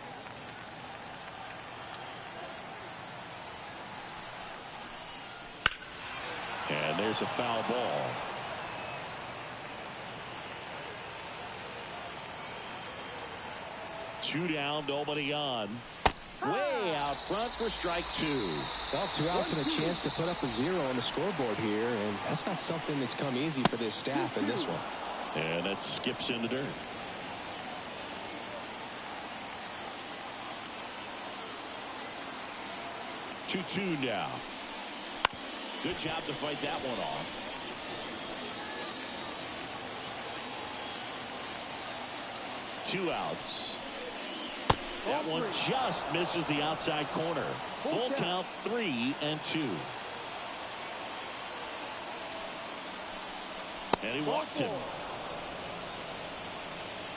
And there's a foul ball. Two down, nobody on. Way out front for strike 2. Well, 2 outs and a chance to put up a 0 on the scoreboard here, and that's not something that's come easy for this staff in this one. And that skips in the dirt. Two now. Good job to fight that one off. Two outs. That one just misses the outside corner. Full count, 3-2. And he walked him.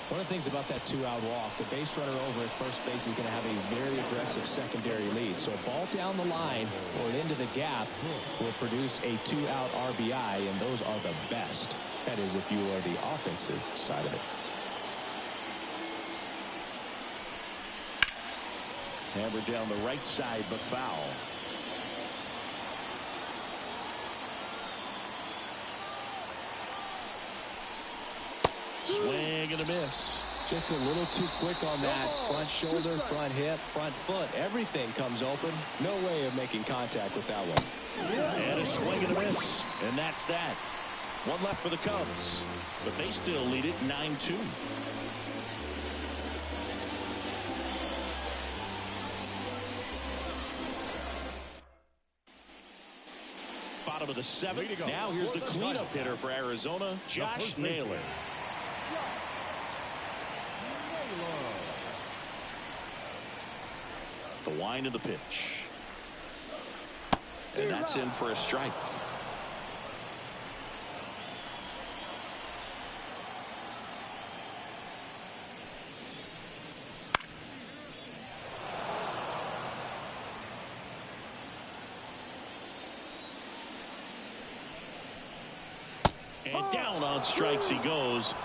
One of the things about that 2-out walk, the base runner over at first base is going to have a very aggressive secondary lead. So a ball down the line or into the gap will produce a 2-out RBI, and those are the best. That is, if you are the offensive side of it. Hammered down the right side, but foul. Swing and a miss. Just a little too quick on that. Front shoulder, front hip, front foot. Everything comes open. No way of making contact with that one. And a swing and a miss. And that's that. One left for the Cubs. But they still lead it 9-2. Bottom of the 7th. Now here's the cleanup hitter for Arizona, Josh Naylor. The wind of the pitch. And that's in for a strike. And down on strikes he goes.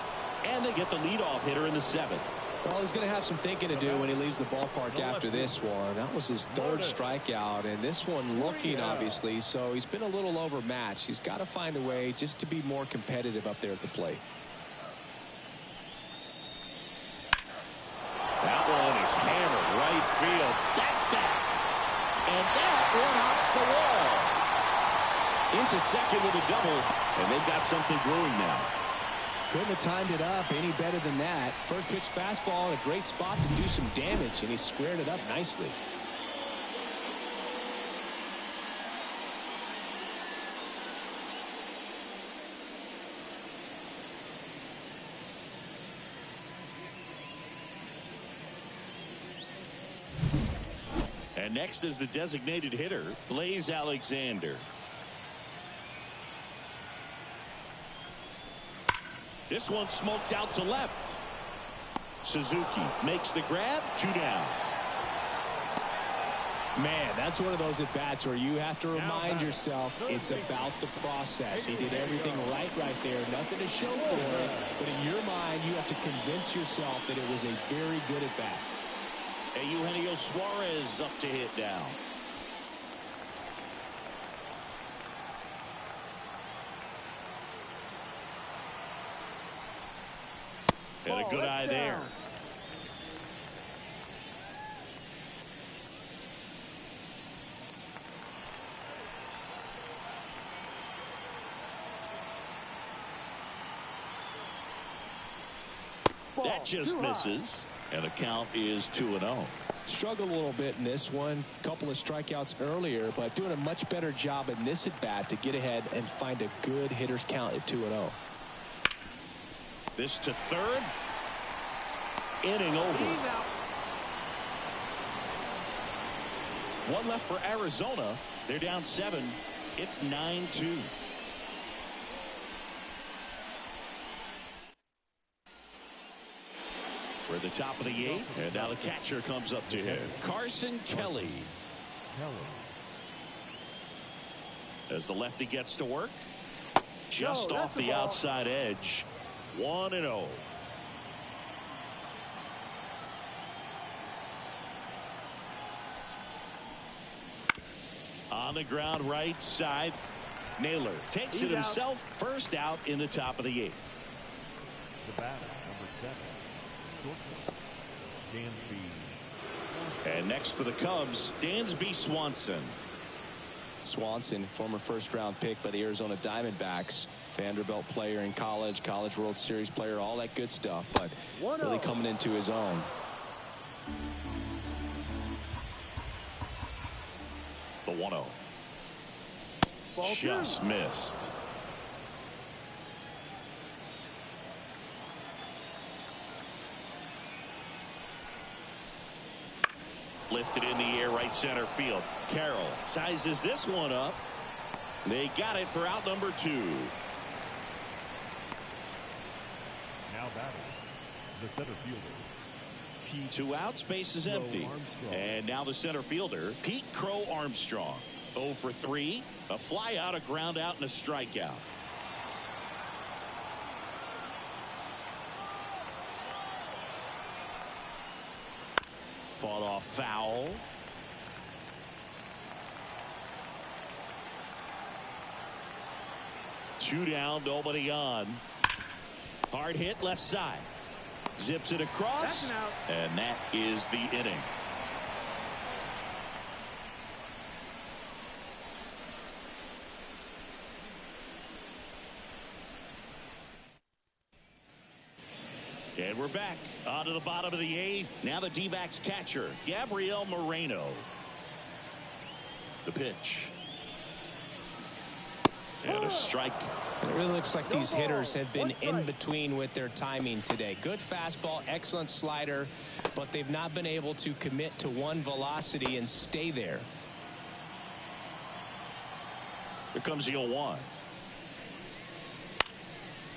And they get the leadoff hitter in the 7th. Well, he's going to have some thinking to do when he leaves the ballpark after this one. That was his 3rd strikeout, and this one looking, obviously, so he's been a little overmatched. He's got to find a way just to be more competitive up there at the plate. That one is hammered right field. That's back. And that one hops the wall. Into second with a double, and they've got something brewing now. Couldn't have timed it up any better than that. First pitch fastball in a great spot to do some damage, and he squared it up nicely. And next is the designated hitter, Blaze Alexander. This one smoked out to left. Suzuki makes the grab. 2 down. Man, that's one of those at-bats where you have to remind yourself it's about the process. He did everything right there. Nothing to show for it. But in your mind, you have to convince yourself that it was a very good at-bat. Eugenio Suarez up to hit now. And a good eye there. That just misses, and the count is 2-0. Struggled a little bit in this one. Couple of strikeouts earlier, but doing a much better job in this at-bat to get ahead and find a good hitter's count at 2-0. This to third. Inning over. One left for Arizona. They're down 7. It's 9-2. We're at the top of the 8th, and now the catcher comes up to him. Carson Kelly. As the lefty gets to work. Just off the outside edge. 1-0. On the ground right side. Naylor takes it himself. First out in the top of the 8th. The batter, number 7. Shortstop, Dansby. And next for the Cubs, Dansby Swanson. Swanson, former first-round pick by the Arizona Diamondbacks. Vanderbilt player in college, College World Series player, all that good stuff, but really coming into his own. The 1-0. Just missed. Lifted in the air, right center field. Carroll sizes this one up. They got it for out number 2. Now batting, the center fielder. 2 outs, base is empty. And now the center fielder, Pete Crow Armstrong. 0 for 3. A fly out, a ground out, and a strikeout. Fought off foul. Two down, nobody on. Hard hit left side. Zips it across. And that is the inning. And we're back on to the bottom of the 8th. Now the D-backs catcher, Gabriel Moreno. The pitch. And a strike. It really looks like these hitters have been in between with their timing today. Good fastball, excellent slider, but they've not been able to commit to one velocity and stay there. Here comes the 0-1.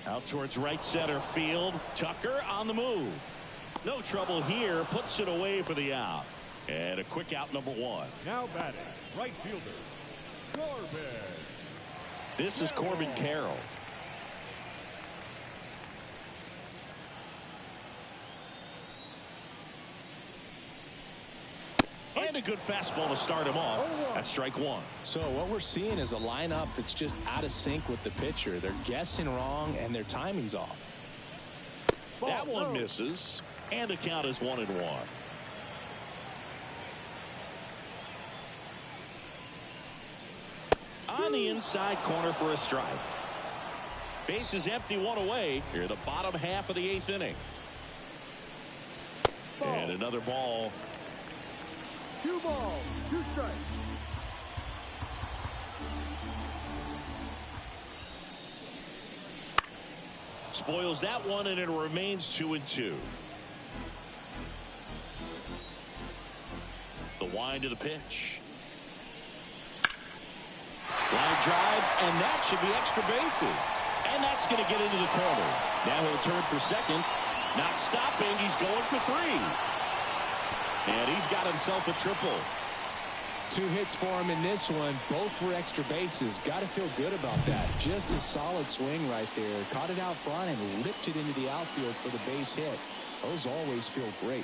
Out towards right center field. Tucker on the move. No trouble here. Puts it away for the out. And a quick out, number 1. Now batting, right fielder, Corbin. This is Corbin Carroll. And a good fastball to start him off. That's strike 1. So what we're seeing is a lineup that's just out of sync with the pitcher. They're guessing wrong and their timing's off. That one misses. And the count is 1-1. On the inside corner for a strike. Base is empty, 1 away. Here the bottom half of the 8th inning. And another ball. 2 balls, 2 strikes. Spoils that one, and it remains 2-2. The wind of the pitch. Line drive, and that should be extra bases. And that's going to get into the corner. Now he'll turn for second. Not stopping. He's going for 3. And he's got himself a triple. 2 hits for him in this one. Both were extra bases. Got to feel good about that. Just a solid swing right there. Caught it out front and ripped it into the outfield for the base hit. Those always feel great.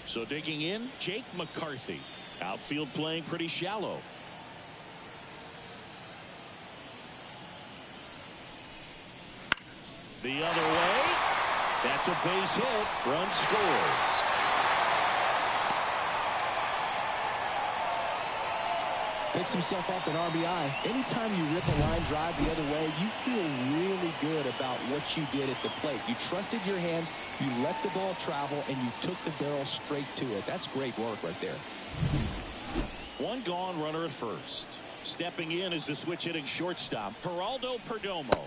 So digging in, Jake McCarthy. Outfield playing pretty shallow. The other way. That's a base hit. Run scores. Picks himself up an RBI. Anytime you rip a line drive the other way, you feel really good about what you did at the plate. You trusted your hands, you let the ball travel, and you took the barrel straight to it. That's great work right there. 1 gone, runner at first. Stepping in is the switch hitting shortstop, Geraldo Perdomo.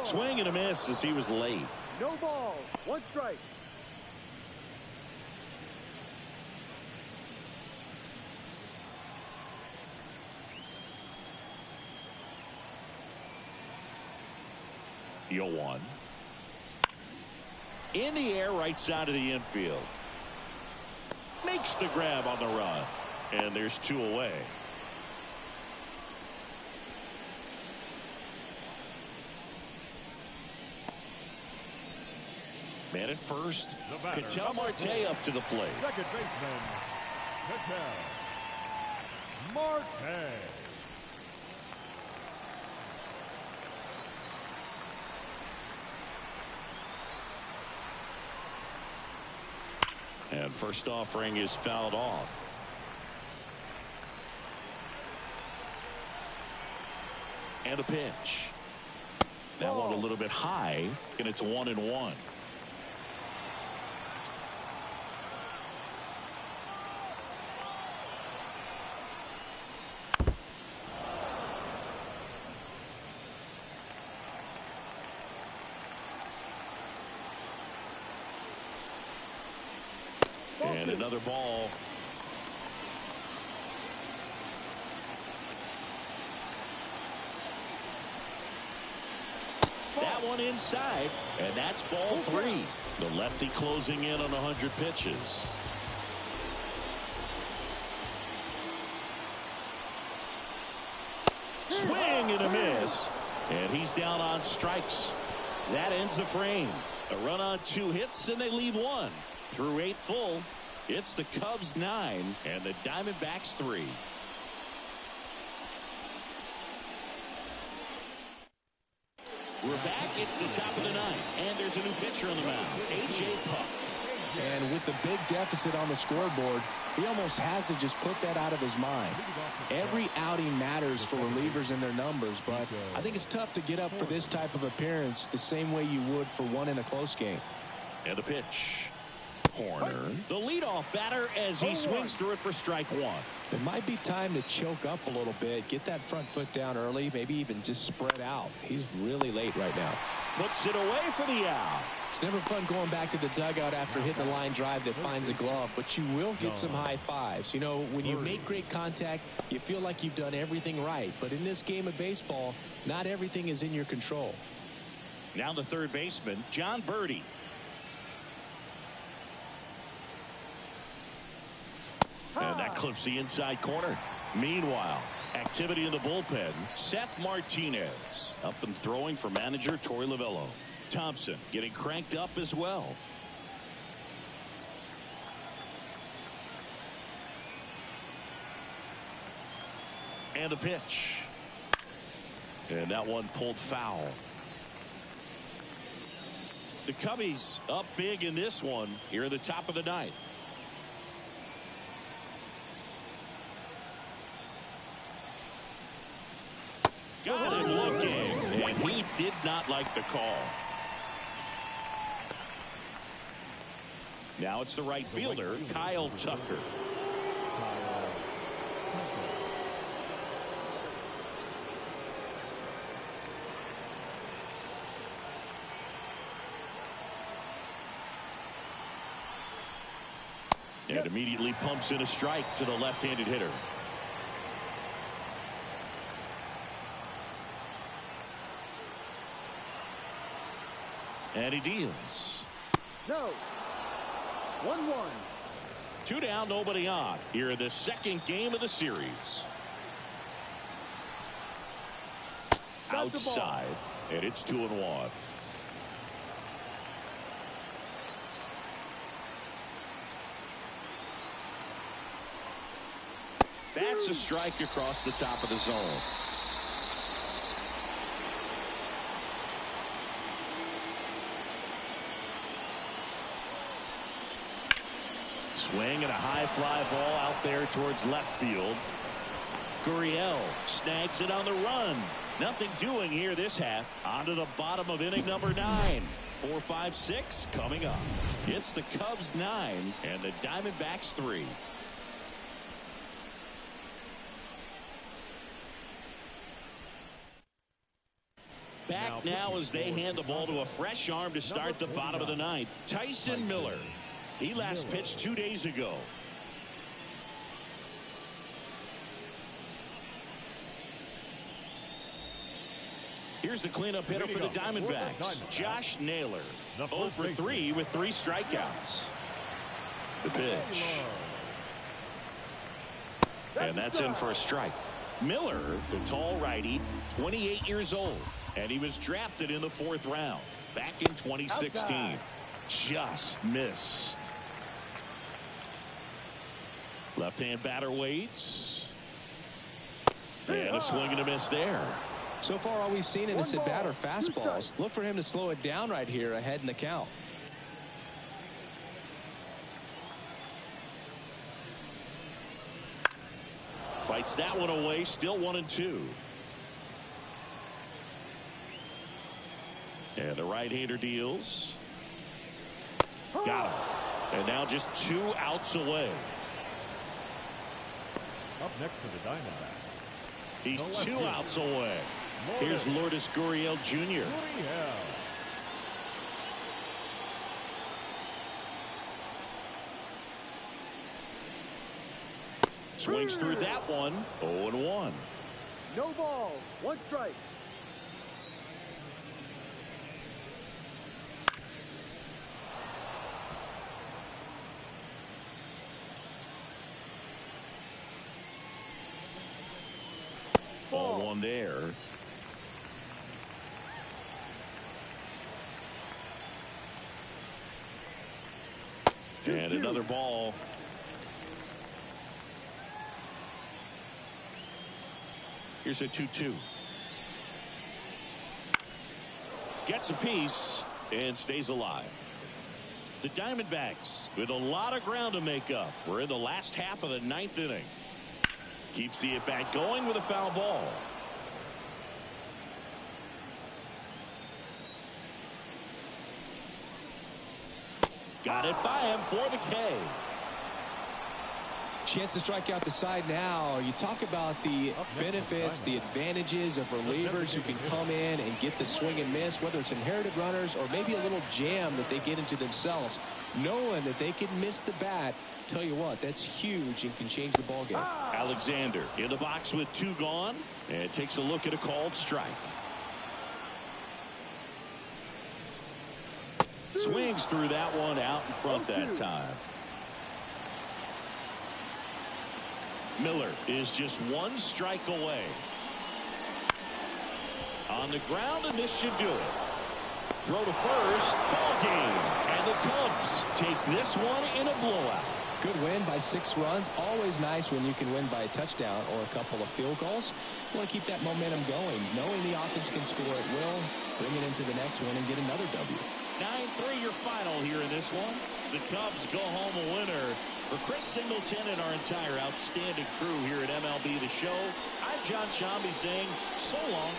Swing and a miss as he was late. No ball. 1 strike. The 0-1. In the air, right side of the infield. Makes the grab on the run. And there's 2 away. Man at first. Ketel Marte up to the plate. Second baseman, Ketel Marte. And first offering is fouled off. And a pitch. That one a little bit high, and it's 1-1. And another ball. That one inside, and that's ball 3. The lefty closing in on 100 pitches. Swing and a miss, and he's down on strikes. That ends the frame. A run on 2 hits, and they leave 1. Through 8 full, it's the Cubs 9 and the Diamondbacks 3. We're back. It's the top of the 9th, and there's a new pitcher on the mound, A.J. Puck. And with the big deficit on the scoreboard, he almost has to just put that out of his mind. Every outing matters for relievers and their numbers, but I think it's tough to get up for this type of appearance the same way you would for one in a close game. And a pitch. Corner. The leadoff batter as he swings through it for strike 1. It might be time to choke up a little bit, get that front foot down early, maybe even just spread out. He's really late right now. Puts it away for the out. It's never fun going back to the dugout after hitting a line drive that finds a glove, but you will get some high fives. You know, when you make great contact, you feel like you've done everything right. But in this game of baseball, not everything is in your control. Now the third baseman, John Birdie. And that clips the inside corner. Meanwhile, activity in the bullpen. Seth Martinez up and throwing for manager Torey Lovullo. Thompson getting cranked up as well. And a pitch. And that one pulled foul. The Cubbies up big in this one here at the top of the 9th. Got him looking, and he did not like the call. Now it's the right fielder, Kyle Tucker. And immediately pumps in a strike to the left-handed hitter. And he deals. No. 1-1. 2 down, nobody on. Here in the second game of the series. Outside, and it's 2-1. That's a strike across the top of the zone. Swing and a high fly ball out there towards left field. Gurriel snags it on the run. Nothing doing here this half. On to the bottom of inning number 9. 4, 5, 6 coming up. It's the Cubs 9 and the Diamondbacks 3. Back now as they hand the ball to a fresh arm to start the bottom of the 9th. Tyson Miller. He last pitched 2 days ago. Here's the cleanup hitter for the Diamondbacks, Josh Naylor. 0 for 3 with 3 strikeouts. The pitch. And that's in for a strike. Miller, the tall righty, 28 years old. And he was drafted in the 4th round back in 2016. Just missed. Left-hand batter waits. And a swing and a miss there. So far, all we've seen in this at-bat are fastballs. Look for him to slow it down right here ahead in the count. Fights that one away. Still 1-2. And the right-hander deals. Got him. And now just 2 outs away. Up next for the Diamondbacks. He's 2 outs away. Here's Lourdes Gurriel Jr. Swings through that one. 0-1. No ball. 1 strike. Ball 1 there. And another ball. Here's a 2-2. Gets a piece and stays alive. The Diamondbacks with a lot of ground to make up. We're in the last half of the 9th inning. Keeps the at-bat going with a foul ball. Got it by him for the K. Chance to strike out the side now. You talk about the benefits, the advantages of relievers who can come in and get the swing and miss, whether it's inherited runners or maybe a little jam that they get into themselves. Knowing that they can miss the bat, tell you what, that's huge and can change the ball game. Alexander in the box with 2 gone and takes a look at a called strike. Swings through that one out in front that time. Miller is just 1 strike away. On the ground, and this should do it. Throw to first, ball game. And the Cubs take this one in a blowout. Good win by 6 runs. Always nice when you can win by a touchdown or a couple of field goals. You want to keep that momentum going. Knowing the offense can score at will, bring it into the next one and get another W. 9-3 your final here in this one. The Cubs go home a winner. For Chris Singleton and our entire outstanding crew here at MLB The Show, I'm John Shambi saying so long.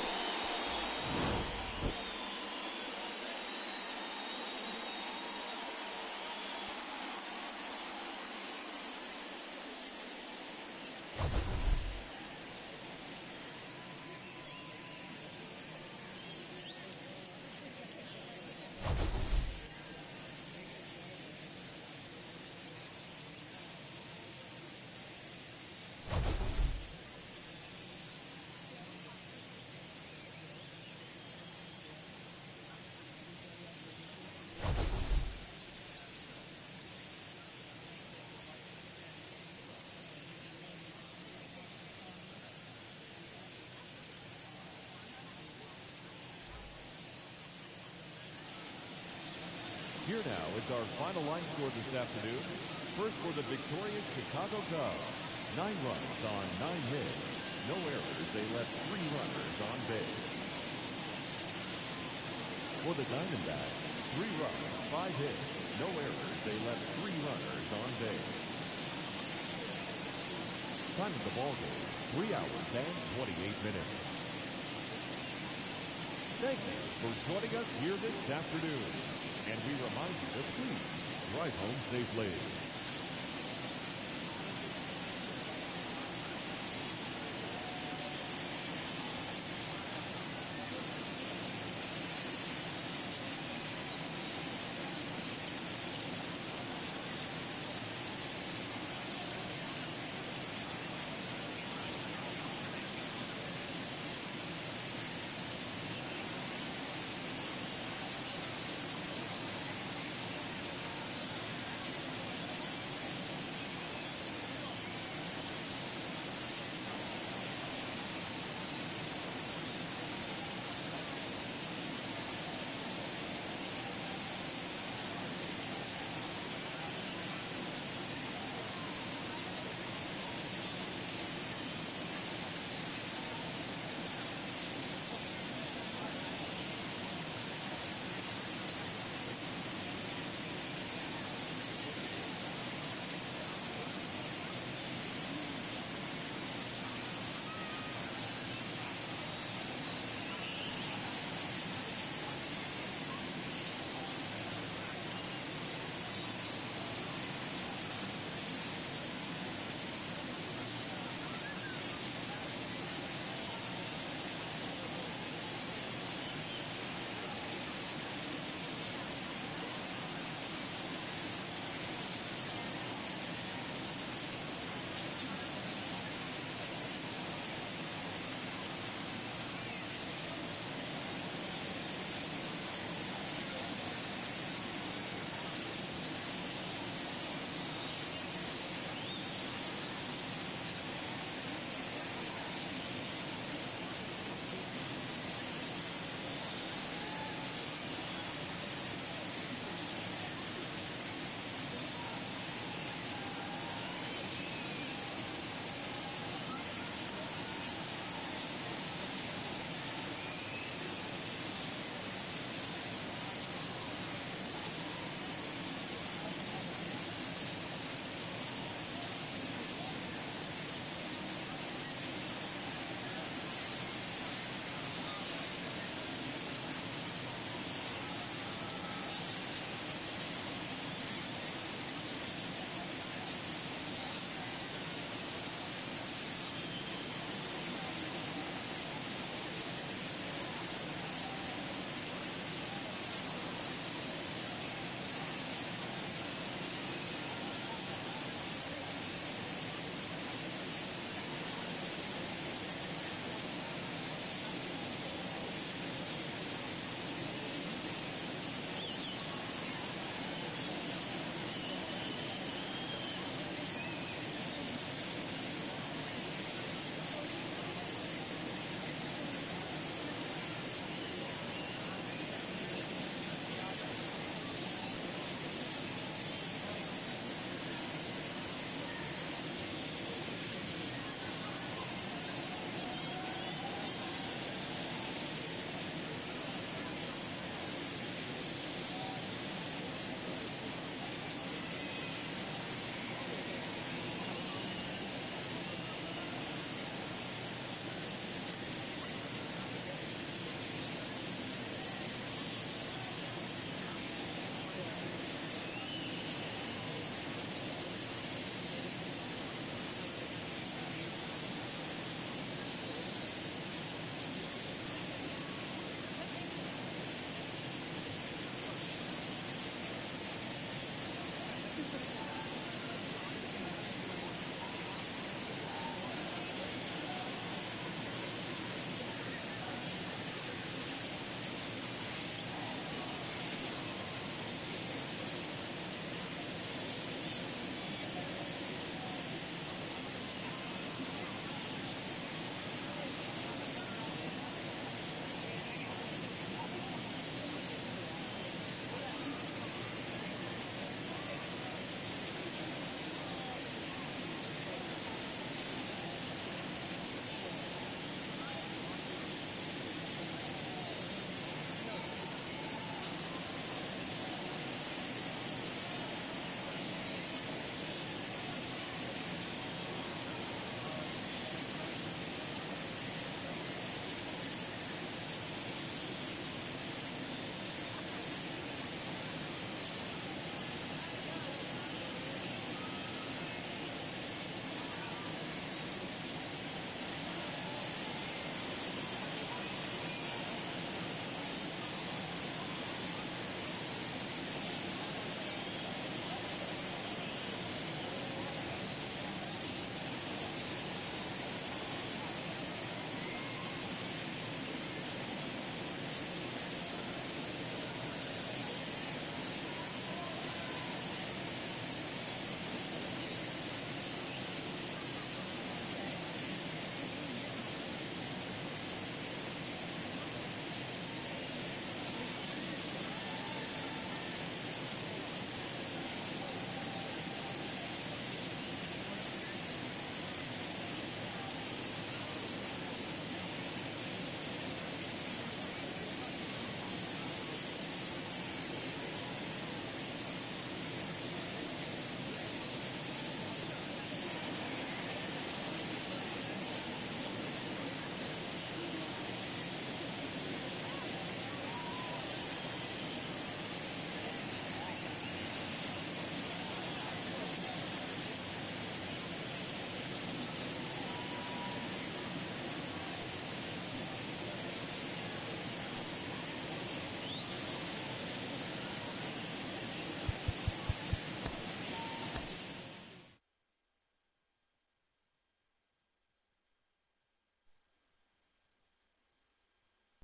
Here now is our final line score this afternoon. First for the victorious Chicago Cubs. 9 runs on 9 hits. No errors. They left 3 runners on base. For the Diamondbacks, 3 runs, 5 hits. No errors. They left 3 runners on base. Time of the ball game, 3 hours and 28 minutes. Thank you for joining us here this afternoon. And we remind you to please drive home safely.